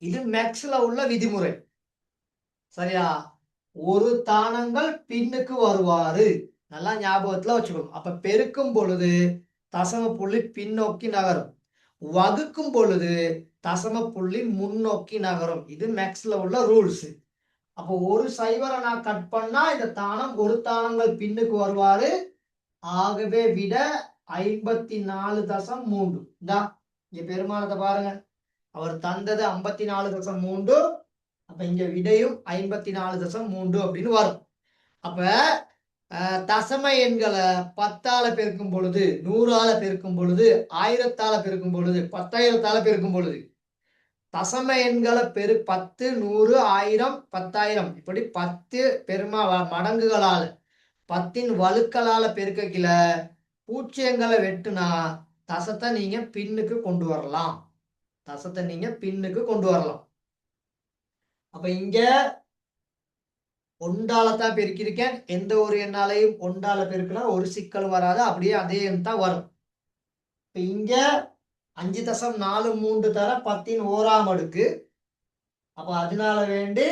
இது மேக்ஸ்ல உள்ள விதிமுறை. சரியா? ஒரு தானங்கள் பின்னுக்கு வருவாரு. நல்லா ஞாபகத்துல வச்சுக்கணும். அப்ப பெருக்கும் பொழுது தசம புள்ளி பின்னோக்கி நகரும். வகுக்கும் பொழுது தசம புள்ளி முன்னோக்கி நகரும். இது மேக்ஸ்ல உள்ள ரூல்ஸ். அப்போ ஒரு சைவரை நான் கட் பண்ணா இந்த தானம் ஒரு தானங்கள் பின்னுக்கு வருவாரு. ஆகவே விட 54.3. இந்தா இங்க பெருமானத்தை பாருங்க. அவர் தந்தது 54.3. அப்ப இங்க விடையும் 54.3 அப்படின்னு வரும். அப்ப தசம எண்களை 10ஆல பெருக்கும் பொழுது, 100ஆல பெருக்கும் பொழுது, 1000ஆல பெருக்கும் பொழுது, 10,000ஆல பெருக்கும் பொழுது தசம எண்களை 10, 100, 1000, 10,000 இப்படி 10 பெருமா மடங்குகளால 10இன் வழுக்களால பெருக்கல பூஜ்ஜியங்களை வெட்டுனா தசத்தை நீங்க பின்னுக்கு கொண்டு வரலாம். தசத்தை நீங்க பின்னுக்கு கொண்டு வரலாம். அப்ப இங்க ஒன்றாலதான் பெருக்கியிருக்கேன். எந்த ஒரு எண்ணாலையும் ஒன்றால பெருக்கினா ஒரு சிக்கல் வராது. அப்படியே அதே எண் தான் வரும். இப்ப இங்க 5.43 தர 10இன் ஓராம் அடுக்கு. அப்ப அதனால வேண்டி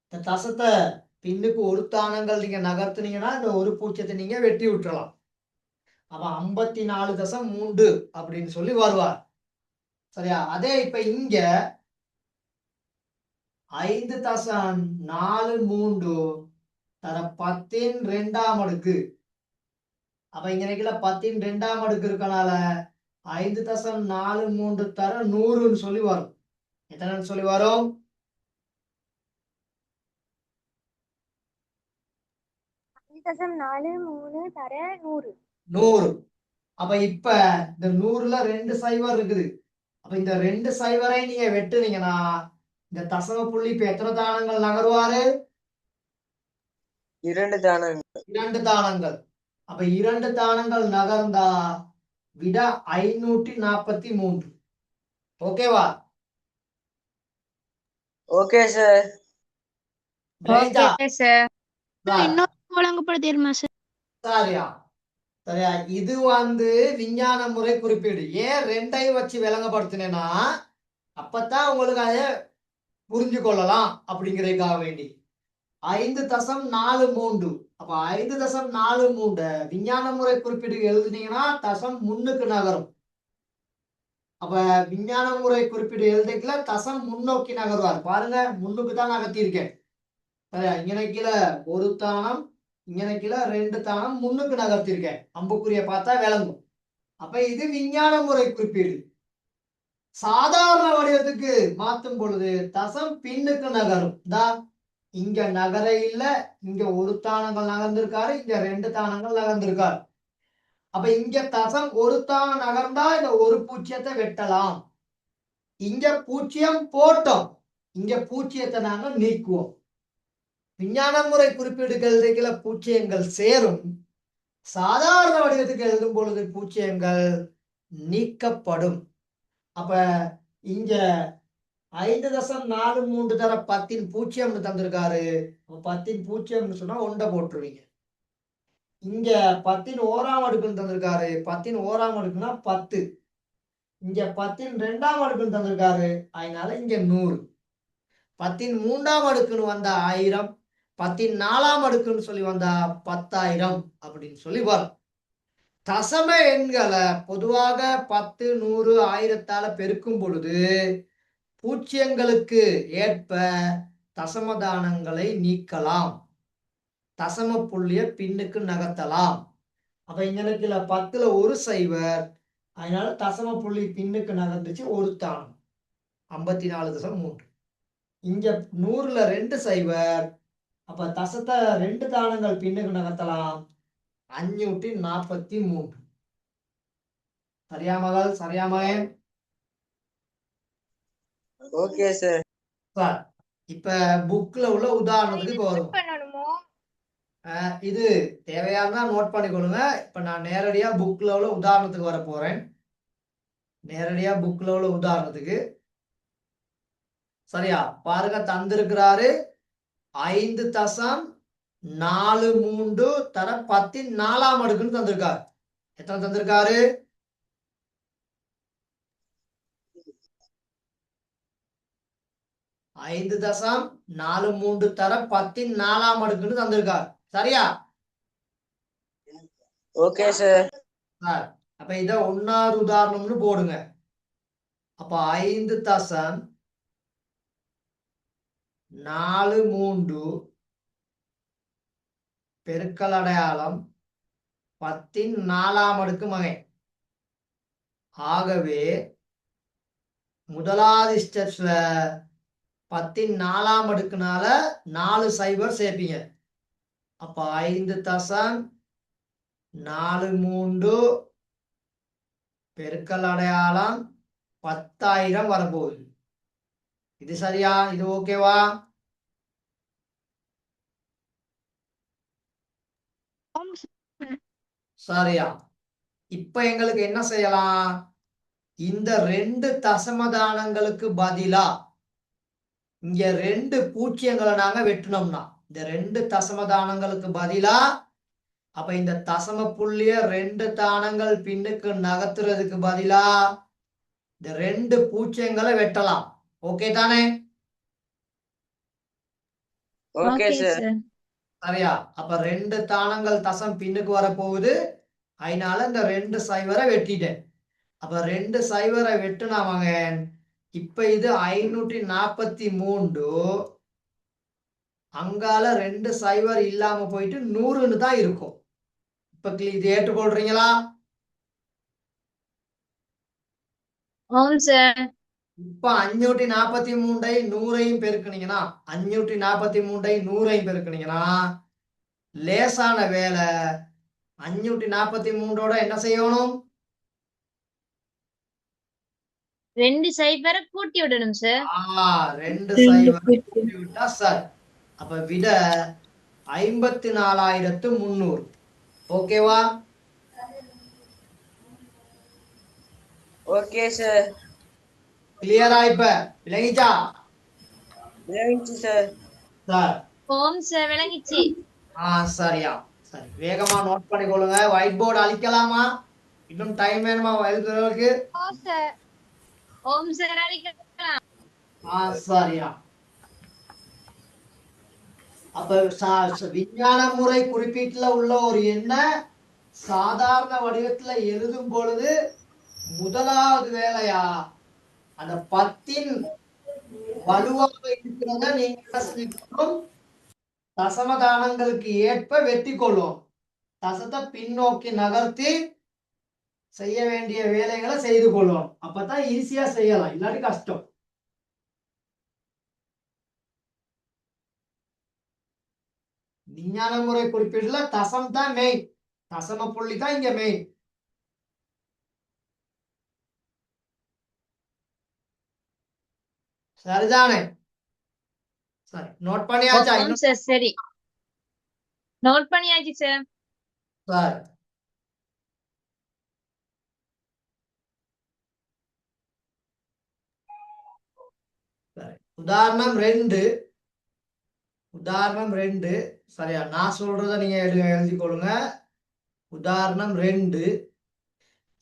இந்த தசத்தை பின்னுக்கு ஒரு தானங்கள் நீங்க நகர்த்துனீங்கன்னா இந்த ஒரு பூஜ்ஜியத்தை நீங்க வெட்டி விட்டுறலாம். அப்ப 54.3 அப்படின்னு சொல்லி வருவார். சரியா? அதே இப்ப இங்க 5.43 தர 10இன் 2ஆம் அடுக்கு. அப்ப இங்க நினைக்கல 10இன் 2ஆம் அடுக்கு இருக்கனால 5.43 தர 100ன்னு சொல்லி வரும். எத்தனைன்னு சொல்லி வரும்? 5.43 தர 100. 100. அப்ப இப்ப இந்த 100ல 2 சைவர் இருக்குது. அப்ப இந்த 2 சைவரை நீங்க வெட்டுனீங்கன்னா இந்த தசம புள்ளி இப்ப எத்தனை தானங்கள் நகருவாரு? 2 தானங்கள். 2 தானங்கள். அப்ப 2 தானங்கள் நகர்ந்தா விட 543. ஓகேவா? Okay sir. Jayantha, okay sir. Sir, இன்னொரு வழங்கப்படுத்திடுமா சார்? சரியா? சரியா? இது விஞ்ஞான முறை குறிப்பீடு. ஏன் 2ஐ வச்சு விளங்கப்படுத்தினேன்னா அப்பதான் உங்களுக்கு அதை புரிஞ்சு கொள்ளலாம் அப்படிங்கிறதுக்காக வேண்டி. 5.43. அப்ப 5.43 விஞ்ஞான முறை குறிப்பீடு எழுதுனீங்கன்னா தசம் முன்னுக்கு நகரும். அப்ப விஞ்ஞான முறை குறிப்பீடு எழுதிக்கல தசம் முன்னோக்கி நகருவார். பாருங்க, முன்னுக்கு தான் நகர்த்தியிருக்கேன். சரியா? இங்கன கீழே ஒரு தானம், இங்கன கீழே 2 தானம் முன்னுக்கு நகர்த்தியிருக்கேன். அம்புக்குரிய பார்த்தா விளங்கும். அப்ப இது விஞ்ஞான முறை குறிப்பீடு. சாதாரண வடிவத்துக்கு மாத்தும் பொழுது தசம் பின்னுக்கு நகரும். இங்க நகர இல்ல, இங்க ஒரு தானங்கள் நகர்ந்திருக்காரு, இங்க 2 தானங்கள் நகர்ந்திருக்காரு. அப்ப இங்க தசம் ஒரு தானம் நகர்ந்தா இந்த ஒரு பூஜ்ஜியத்தை வெட்டலாம். இங்க பூஜ்ஜியம் போட்டோம், இங்க பூஜ்ஜியத்தை நாங்க நீக்குவோம். விஞ்ஞான முறை குறிப்பீடுகள் பூஜ்ஜியங்கள் சேரும். சாதாரண வடிவத்துக்கு எழுதும் பொழுது பூஜ்ஜியங்கள் நீக்கப்படும். அப்ப இங்க 5.43 தர 10இன் பூஜ்ஜியம்னு தந்திருக்காரு. 10இன் பூஜ்ஜியம்னு சொன்னா 1 போட்டுருவீங்க. இங்க 10இன் ஓராம் அடுக்குன்னு தந்திருக்காரு. 10இன் ஓராம் அடுக்குன்னா 10. இங்க 10இன் 2ஆம் அடுக்குன்னு தந்திருக்காரு. அதனால இங்க 100. 10இன் 3ஆம் அடுக்குன்னு வந்தா 1000. 10இன் 4ஆம் அடுக்குன்னு சொல்லி வந்தா 10,000 அப்படின்னு சொல்லி வரும். தசம எண்களை பொதுவாக 10, 100, 1000ஆல பெருக்கும் பொழுது பூஜ்ஜியங்களுக்கு ஏற்ப தசமதானங்களை நீக்கலாம். தசம புள்ளிய பின்னுக்கு நகர்த்தலாம். அப்ப இங்களுக்கு 10ல ஒரு சைவர், அதனால தசம புள்ளி பின்னுக்கு நகர்ந்துச்சு ஒரு தானம் 54.3. இங்க 100ல 2 சைவர், அப்ப தசத்தை 2 தானங்கள் பின்னுக்கு நகர்த்தலாம் 543. சரியா மகள்? சரியா மகன்? Okay sir. சார், இப்ப புக்ல உள்ள உதாரணத்துக்கு இப்ப வரும். பண்ணணுமோ? இது தேவையானதா நோட் பண்ணிக்கொள்ளுங்க. இப்ப நான் நேரடியா புக்ல உள்ள உதாரணத்துக்கு வர போறேன். நேரடியா புக்ல உள்ள உதாரணத்துக்கு. சரியா? பாருங்க, தந்திருக்கிறாரு 5.43 4 தர 10 அடுக்குன்னு தந்திருக்காரு. எத்தனை தந்திருக்காரு? 5.43 தர 10 அடுக்குன்னு தந்திருக்காரு. சரியா? Okay sir. சார் அப்ப இத 1வது உதாரணம்னு போடுங்க. அப்ப 5.43 பெருக்கல் அடையாளம் 10 அடுக்கு மகன். ஆகவே முதலாவது ஸ்டெப்ஸ்ல 10 அடுக்குனால 4 சைபர் சேர்ப்பீங்க. அப்ப 5.43 பெருக்கல் அடையாளம் 10,000 வரப்போகுது. இது சரியா? இது ஓகேவா? சரியா? இப்ப எங்களுக்கு என்ன செய்யலாம்? இந்த 2 தசமதானங்களுக்கு பதிலா இங்க 2 பூஜ்ஜியங்களை நாங்க வெட்டினோம்னா, இந்த 2 தசமதானங்களுக்கு பதிலா அப்ப இந்த தசம புள்ளிய 2 தானங்கள் பின்னுக்கு நகர்த்துறதுக்கு பதிலா இந்த 2 பூஜ்ஜியங்களை வெட்டலாம். ஓகே தானே? Okay sir. சரியா? அப்ப 2 தானங்கள் தசம் பின்னுக்கு வரப்போகுது. அதனால இந்த 2 சைவரை வெட்டிட்டேன். அப்ப 2 சைவரை வெட்டுனாமங்க. இப்ப இது 543. அங்கால 2 சைவர் இல்லாம போயிட்டு 100ன்னு தான் இருக்கும். இப்ப இது ஏற்றுக்கொள்றீங்களா? ஆம் சார். இப்ப 543 100ஐயும் பெருக்குனீங்கன்னா 543 100ஐயும் பெருக்குனீங்கன்னா லேசான வேலை. 543ஓட என்ன செய்யணும்? 2 சைபரை கூட்டி விடணும் சார். 2 சைவர் கூட்டி விட்டா சார். அப்ப விட 54,300. ஓகேவா? Okay sir. கிளியரா? இப்ப விளங்கிச்சா? விளங்கிச்சு சார். சார் ஓம் சார், விளங்கிச்சு. சரியா? சரி, வேகமா நோட் பண்ணிக்கொள்ளுங்க. ஒயிட் போர்டு அழிக்கலாமா? இன்னும் டைம் வேணுமா எழுதுறதுக்கு? ஓம் சார், அழிக்கலாம். சரியா? அப்ப விஞ்ஞான முறை குறிப்பீட்டுல உள்ள ஒரு எண்ண சாதாரண வடிவத்துல எழுதும் பொழுது முதலாவது வேலையா அந்த 10 வலுவாக இருக்கிறத நீங்க என்ன செஞ்சுக்கணும்? தசமதானங்களுக்கு ஏற்ப வெட்டி கொள்ளும். தசத்தை பின்னோக்கி நகர்த்தி செய்ய வேண்டிய வேலைகளை செய்து கொள்ளும். அப்பதான் ஈஸியா செய்யலாம், இல்லாட்டி கஷ்டம். விஞ்ஞான முறை குறிப்பீடுல தசம் தான் மெயின். தசம புள்ளி தான் இங்க மெயின். சரிதானே? சரி, நோட் பண்ணியாச்சா? ஓம் சார், சரி. நோட் பண்ணியாச்சு சார். சரி, உதாரணம் 2. உதாரணம் 2 சரியா? நான் சொல்றத நீங்க எழுதிக் கொள்ளுங்க. உதாரணம் 2.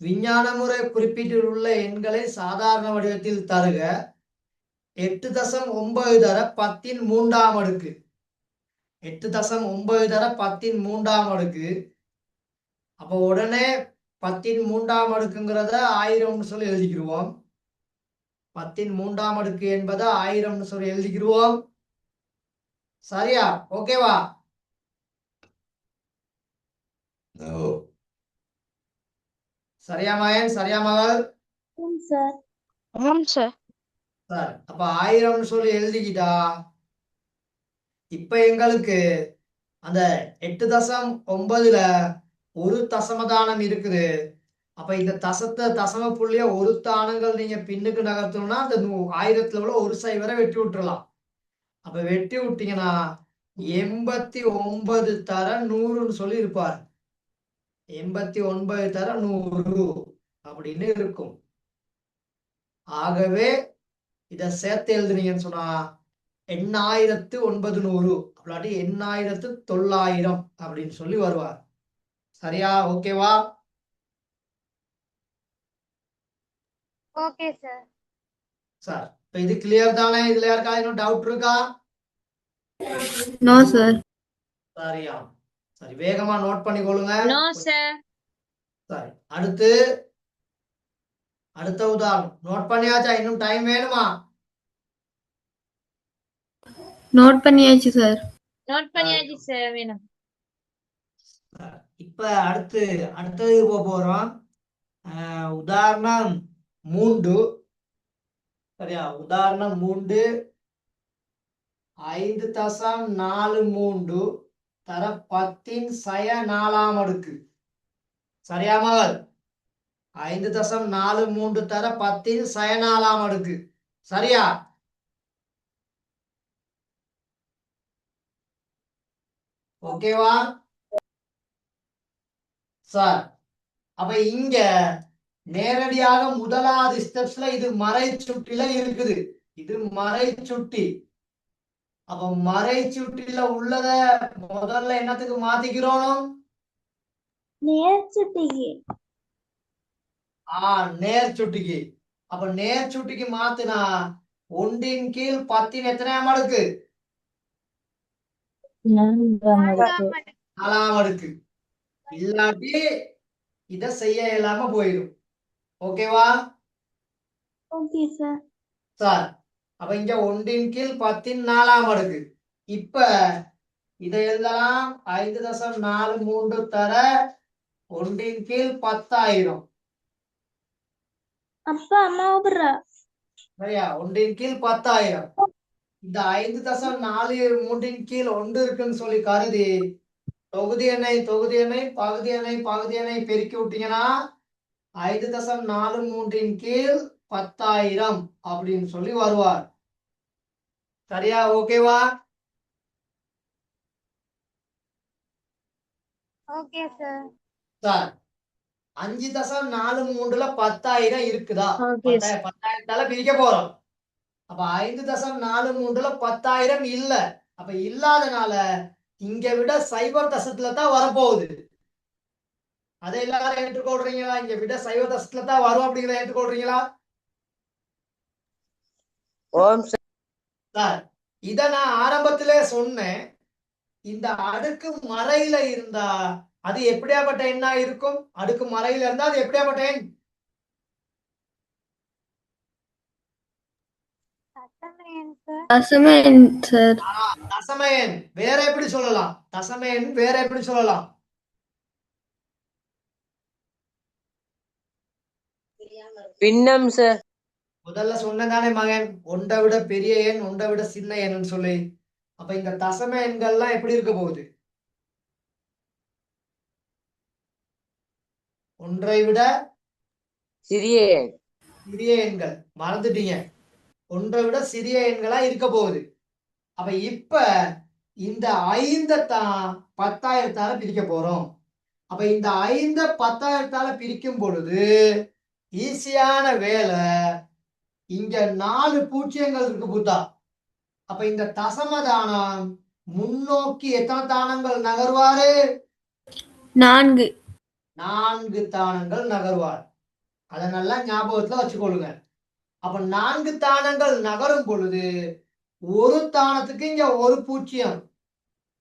விஞ்ஞான முறை குறிப்பீட்டில் உள்ள எண்களை சாதாரண வடிவத்தில் தருக. 8.9 தர 10 அடுக்கு. 8.9 தர 10 அடுக்கு. அப்ப உடனே 10 அடுக்குங்கிறத 1000 சொல்லி எழுதிக்கிடுவோம். 10 அடுக்கு என்பதை 1000 சொல்லி எழுதிக்கிடுவோம். சரியா? ஓகேவா? சரியா மகன்? சரியா மகள்? சார். ஆம் சார். சரி, அப்ப 1000 சொல்லி எழுதிக்கிட்டா இப்ப எங்களுக்கு அந்த 8.9ல ஒரு தசமதானம் இருக்குது. அப்ப இந்த தசம புள்ளிய ஒரு தானங்கள் நீங்க பின்னுக்கு நகர்த்தணும்னா அந்த 1000ல உள்ள ஒரு சைவரை வெட்டி விட்டுறலாம். அப்ப வெட்டி விட்டீங்கன்னா 89 தர 100ன்னு சொல்லி இருப்பார். 89 தர 100 அப்படின்னு இருக்கும். ஆகவே இத சேர்த்து எழுதுனீங்கன்னு சொன்னா 8900 அப்படி 8900 அப்படின்னு சொல்லி வருவார். சரியா? ஓகேவா? Okay sir. சார் இப்ப இது கிளியர் தானே? இதுல யாருக்காவது இன்னும் டவுட் இருக்கா? No, sir. சரியா? சரி, வேகமா நோட் பண்ணிக்கொள்ளுங்க. No, sir. சரி, அடுத்த உதாரணம் நோட் பண்ணியாச்சா? இன்னும் டைம் வேணுமா? Note பண்ணியாச்சு சார். Note பண்ணியாச்சு sir. வேணும். இப்ப அடுத்தது போறோம். உதாரணம் 3. சரியா? உதாரணம் 3 5.43 தர 10 சய 4ஆம் அடுக்கு. சரியா மகள்? 5.43 தர 10 சய 4ஆம் அடுக்கு. சரியா? ஓகேவா சார்? அப்ப இங்க நேரடியாக முதலாவது ஸ்டெப்ஸ்ல இது மறை சுட்டில இருக்குது. இது மறை சுட்டி. அப்ப மறை சுட்டில உள்ளத முதல்ல என்னத்துக்கு மாத்திக்கிறோம்? நேர்ச்சுட்டிக்கு. நேர் சுட்டிக்கு. அப்ப நேர் சுட்டிக்கு மாத்துனா 1 கீழ் 10 எத்தனையாம் அடுக்கு? 4ஆம் அடுக்கு. இல்லாட்டி இத செய்ய இயலாம போயிடும். ஓகேவா ஓகே சார். சார்? அப்ப இங்க 1 கீழ் 10 4ஆம் அடுக்கு. இப்ப இதை எழுதலாம் 5.43 தர 1 கீழ் 10,000. அப்பா அம்மா கூப்பிடுறா. சரியா? 1 கீழ் 10,000. இந்த 5.43 கீழ் 1 இருக்குன்னு சொல்லி கருதி தொகுதி எண்ணை பகுதி எண்ணை பெருக்கி விட்டீங்கன்னா 5.43 கீழ் 10,000 அப்படின்னு சொல்லி வருவார். சரியா? ஓகேவா ஓகே சார். சார்? 5.43ல 10,000 இருக்குதா? Okay, sir. 10,000 பிரிக்க போறோம். அப்ப 5.43ல 10,000 இல்ல. அப்ப இல்லாதனால இங்க விட 0 தான் வரப்போகுது. அதை எல்லாரும் ஏற்றுக்கொள்றீங்களா? இங்க விட 0 தான் வரும் அப்படிங்கிறத ஏற்றுக்கொள்றீங்களா? ஓம் சார். சார், இத நான் ஆரம்பத்திலே சொன்னேன். இந்த அடுக்கு மறையில இருந்தா அது எப்படியாப்பட்ட எண்ணா இருக்கும்? அடுக்கு மறையில இருந்தா அது எப்படியாப்பட்ட எண்? தசமயன் சார். தசம எண் சார். தசம எண். வேற எப்படி சொல்லலாம்? தசம எண் வேற எப்படி சொல்லலாம்? பின்னம் சார். முதல்ல சொன்னதானே மகன், ஒன்றை விட பெரிய எண், ஒன்றை விட சின்ன எண்ணுன்னு சொல்லி. அப்ப இந்த தசம எண்கள்லாம் எப்படி இருக்க போகுது? ஒன்றை விட சிறிய எண். சிறிய எண்கள். மறந்துட்டீங்க, ஒன்றை விட சிறிய எண்களா இருக்க போகுது. அப்ப இப்ப இந்த 5 10,000 பிரிக்க போறோம். அப்ப இந்த 5 10,000 பிரிக்கும் பொழுது ஈஸியான வேலை. இங்க 4 பூஜ்ஜியங்கள் இருக்கு புத்தா. அப்ப இந்த தசம தானம் முன்னோக்கி எத்தனை தானங்கள் நகர்வாரு? 4. 4 தானங்கள் நகர்வார். அதை நல்லா ஞாபகத்துல வச்சுக்கொள்ளுங்க. அப்ப 4 தானங்கள் நகரும் பொழுது ஒரு தானத்துக்கு இங்க ஒரு பூஜ்ஜியம்.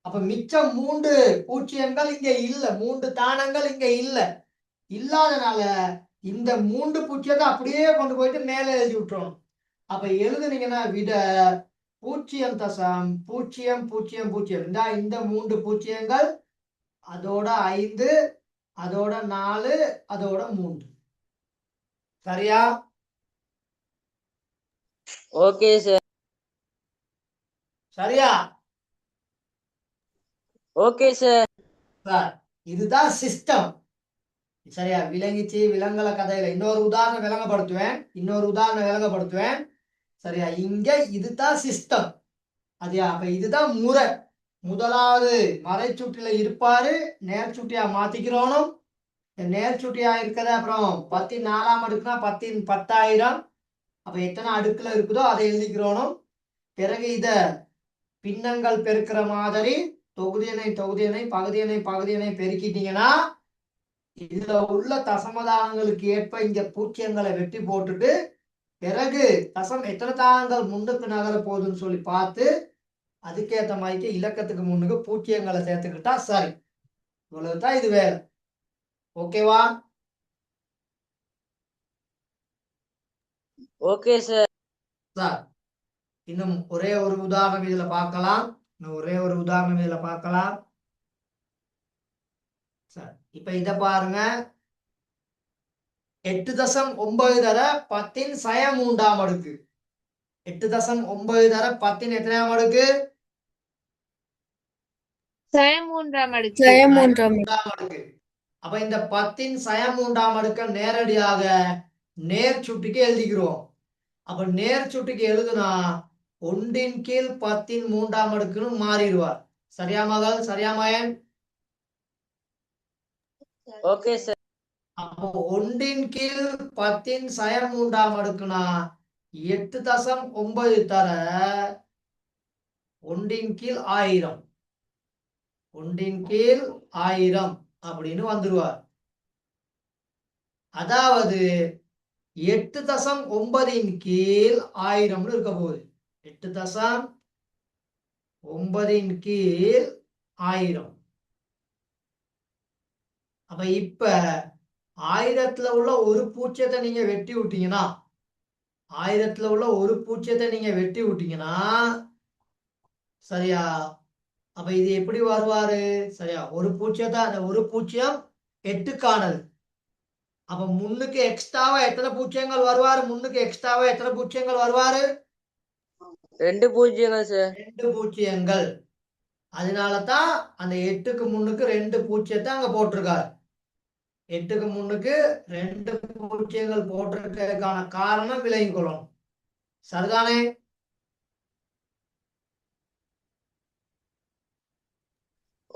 அப்ப மிச்சம் 3 பூஜ்ஜியங்கள் இங்க இல்ல. 3 தானங்கள் இங்க இல்ல. இல்லாதனால இந்த 3 பூஜ்ஜியத்தை அப்படியே கொண்டு போயிட்டு மேல எழுதி விட்டுறோம். அப்ப எழுதுனீங்கன்னா விட 0.000. இந்த 3 பூஜ்ஜியங்கள், அதோட 5, அதோட 4, அதோட 3. சரியா? Okay sir. சரியா? Okay sir. சார், இதுதான் சிஸ்டம். சரியா? விளங்கிச்சு? விலங்கல கதையில இன்னொரு உதாரணம் விளங்கப்படுத்துவேன். சரியா? இங்க இதுதான் சிஸ்டம். அதுயா? அப்ப இதுதான் முறை. முதலாவது மறைச்சுட்டில இருப்பாரு, நேர்ச்சுட்டியா மாத்திக்கிறோம். நேர்ச்சுட்டியா இருக்கிறத அப்புறம் 10 4ஆம் அடுக்குனா 10 10,000. அப்ப எத்தனை அடுக்குல இருக்குதோ அதை எழுதிக்கிறோம். பிறகு இத பின்னங்கள் பெருக்கிற மாதிரி தொகுதியனை பகுதியனை பெருக்கிட்டீங்கன்னா இதுல உள்ள தசமதானங்களுக்கு ஏற்ப இங்க பூஜ்ஜியங்களை வெட்டி போட்டுட்டு பிறகு தசம் எத்தனை தானங்கள் முன்னுக்கு நகர போகுதுன்னு சொல்லி பார்த்து அதுக்கேற்ற மாதிரி இலக்கத்துக்கு முன்னுக்கு பூஜ்ஜியங்களை சேர்த்துக்கிட்டா சரி. இவ்வளவுதான் இது வேலை. ஓகேவா? Okay sir. சார் இன்னும் ஒரே ஒரு உதாரணம் இதுல பார்க்கலாம். சார் இப்ப இத பாருங்க. 8.9 தர 10 சயம் 3ஆம் அடுக்கு. 8.9 தர 10 எத்தனையாம் அடுக்கு? சயம் 3ஆம் அடுக்கு. ஜெயம் சயம் மூன்றாம் 3ஆம் அடுக்கு. அப்ப இந்த 10 சயம் 3ஆம் அடுக்க நேரடியாக நேர் சுட்டிக்கு எழுதிக்கிறோம். அப்ப நேர் சுட்டிக்கு எழுதுனா 1 கீழ் 10 3ஆம் அடுக்குன்னு மாறிடுவார். சரியா மகள்? சரியா மகன்? Okay sir. அப்போ 1 கீழ் 10 சயம் 3ஆம் அடுக்குனா 8.9 தர 1 கீழ் 1000. 1 கீழ் 1000 அப்படின்னு வந்துருவார். அதாவது 8.9 கீழ் 1000 இருக்க போகுது. 8.9 கீழ் 1000. அப்ப இப்ப 1000த்துல உள்ள ஒரு பூஜ்ஜியத்தை நீங்க வெட்டி விட்டீங்கன்னா 1000த்துல உள்ள ஒரு பூஜ்ஜியத்தை நீங்க வெட்டி விட்டீங்கன்னா சரியா? அப்ப இது எப்படி வருவாரு? சரியா? ஒரு பூஜ்ஜியத்தை அந்த ஒரு பூஜ்ஜியம் 8க்கானது. அப்ப முன்னுக்கு எக்ஸ்ட்ராவா எத்தனை பூஜ்ஜியங்கள் வருவாரு? முன்னுக்கு எக்ஸ்ட்ராவா எத்தனை பூஜ்ஜியங்கள் வருவாரு? 2 பூஜ்ஜியங்கள் சார். 2 பூஜ்ஜியங்கள். அதனாலதான் அந்த 8க்கு முன்னுக்கு 2 பூஜ்ஜியத்தை அங்க போட்டிருக்காரு. 8க்கு முன்னுக்கு 2 பூஜ்ஜியங்கள் போட்டிருக்கிறதுக்கான காரணம் விளங்கிக் கொள்ளணும். சரிதானே?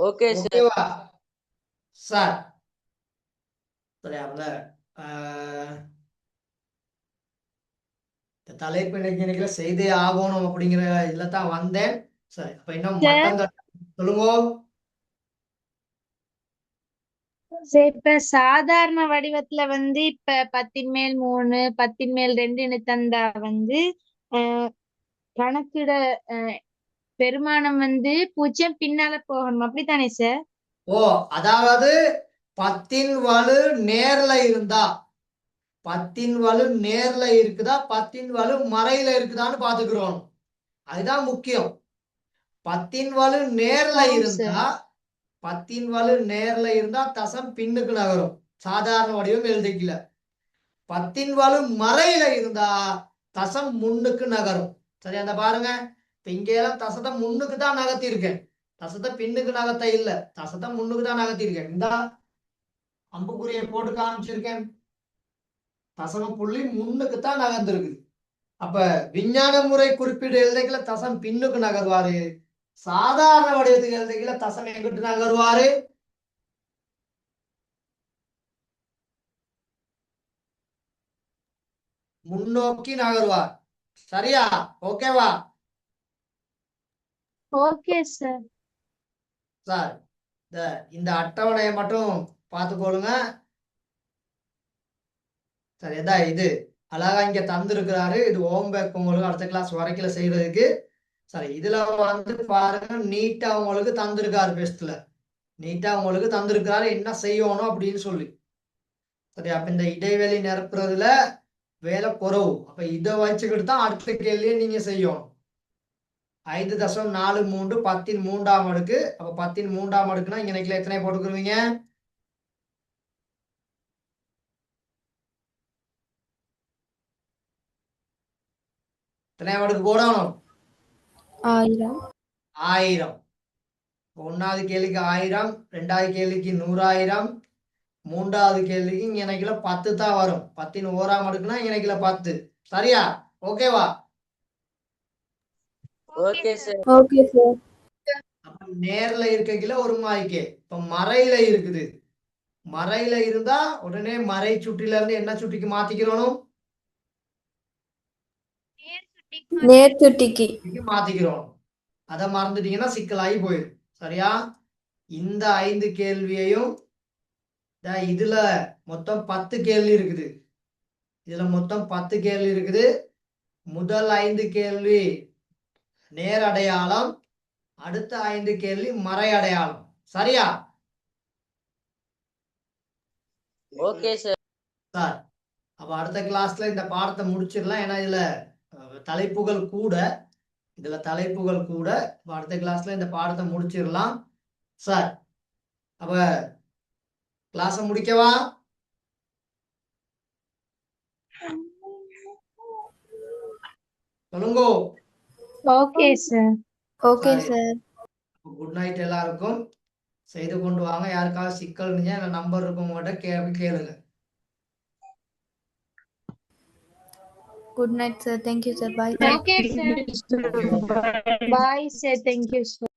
Okay sir. ஓகேவா சார்? சரி அந்த தலைப்பு இன்னைக்கு செய்தே ஆகணும் அப்படிங்கிற இதுல தான் வந்தேன். சரி அப்ப இன்னும் மட்டங்கள் சொல்லுங்க. சரி, இப்ப சாதாரண வடிவத்துல இப்ப 10 மேல் 3 10 மேல் 2ன்னு தந்தா கணக்கிட பெருமானம் 0 பின்னால போகணும், அப்படித்தானே சார்? ஓ அதாவது 10 வலு நேர்ல இருந்தா 10 வலு நேர்ல இருக்குதா 10 வலு மறையில இருக்குதான்னு பாத்துக்கிறோம். அதுதான் முக்கியம். 10 வலு நேர்ல இருந்தா 10 வலு நேர்ல இருந்தா தசம் பின்னுக்கு நகரும். சாதாரண வடிவம் எழுதிக்கல. 10 வலு மறையில இருந்தா தசம் முன்னுக்கு நகரும். சரி அந்த பாருங்க. இப்ப இங்க எல்லாம் தசத்தை முன்னுக்கு தான் நகர்த்தி இருக்கேன். தசத்தை பின்னுக்கு நகர்த்த இல்ல. தசத்தை முன்னுக்கு தான் நகர்த்தி இருக்கேன். இந்த அம்புக்குறியை போட்டு காமிச்சிருக்கேன். தசம புள்ளி முன்னுக்கு தான் நகர்ந்துருக்கு. அப்ப விஞ்ஞான முறை குறிப்பீடு எழுதைக்கல தசம் பின்னுக்கு நகர்வாரு. சாதாரண வடிவத்துக்கு எழுதைக்கல தசம் எங்கிட்டு நகர்வாரு? முன்னோக்கி நகர்வார். சரியா? ஓகேவா? Okay sir. சார் இந்த அட்டவணையை மட்டும் பார்த்துக்கொள்ளுங்க. சரி இதான் இது அழகா இங்க தந்திருக்கிறாரு. இது ஹோம்ஒர்க் உங்களுக்கு அடுத்த கிளாஸ் வரைக்கும் செய்யறதுக்கு. சரி இதுல பாருங்க நீட்டா உங்களுக்கு தந்திருக்காரு. பெஸ்ட்ல நீட்டா உங்களுக்கு தந்திருக்காரு என்ன செய்யணும் அப்படின்னு சொல்லி. சரி அப்ப இந்த இடைவெளி நிரப்புறதுல வேலை குறவு. அப்ப இதை வச்சுக்கிட்டு தான் அடுத்த கேள்வியை நீங்க செய்யணும். 5.43 10 3ஆம் அடுக்கு. அப்ப 10 3ஆம் அடுக்குன்னா இங்க நினைக்கல எத்தனை போட்டுக்குருவீங்க? எத்தனை அடுக்கு போடணும்? 1000. 1000. 1வது கேள்விக்கு 1000, 2வது கேள்விக்கு 100,000, 3வது கேள்விக்கு இங்க நினைக்கல 10 தான் வரும். 10 1ஆம் அடுக்குன்னா இங்க நினைக்கல 10. சரியா? ஓகேவா? Okay sir. Okay sir. அப்ப நேர்ல இருக்கையில ஒரு மாய்க்கே. இப்ப மறையில இருக்குது. மறையில இருந்தா உடனே மறை சுட்டில இருந்து என்ன சுட்டிக்கு மாத்திக்கிறோம்? நேர்த்துட்டிக்கு. இதுக்கு மாத்திக்கிறோம். அதை மறந்துட்டீங்கன்னா சிக்கலாகி போயிடும். சரியா? இந்த 5 கேள்வியையும் இதுல மொத்தம் 10 கேள்வி இருக்குது. இதுல மொத்தம் 10 கேள்வி இருக்குது. முதல் 5 கேள்வி நேர் அடையாளம், அடுத்த 5 கேள்வி மறை அடையாளம். சரியா? Okay sir. சார் அப்ப அடுத்த கிளாஸ்ல இந்த பாடத்தை முடிச்சிடலாம். ஏன்னா இதுல தலைப்புகள் கூட அப்ப அடுத்த கிளாஸ்ல இந்த பாடத்தை முடிச்சிடலாம். சார் அப்ப கிளாஸ முடிக்கவா? சொல்லுங்க. Okay sir. ஓகே சரி. சார். குட் நைட் எல்லாருக்கும். செய்து கொண்டு வாங்க. யாருக்காவது சிக்கல் இருந்துச்சா நம்பர் இருக்கவங்ககிட்ட கேளுங்க. Good night, sir. Thank you, sir. Bye. Okay sir. Okay. Bye sir. Thank you sir.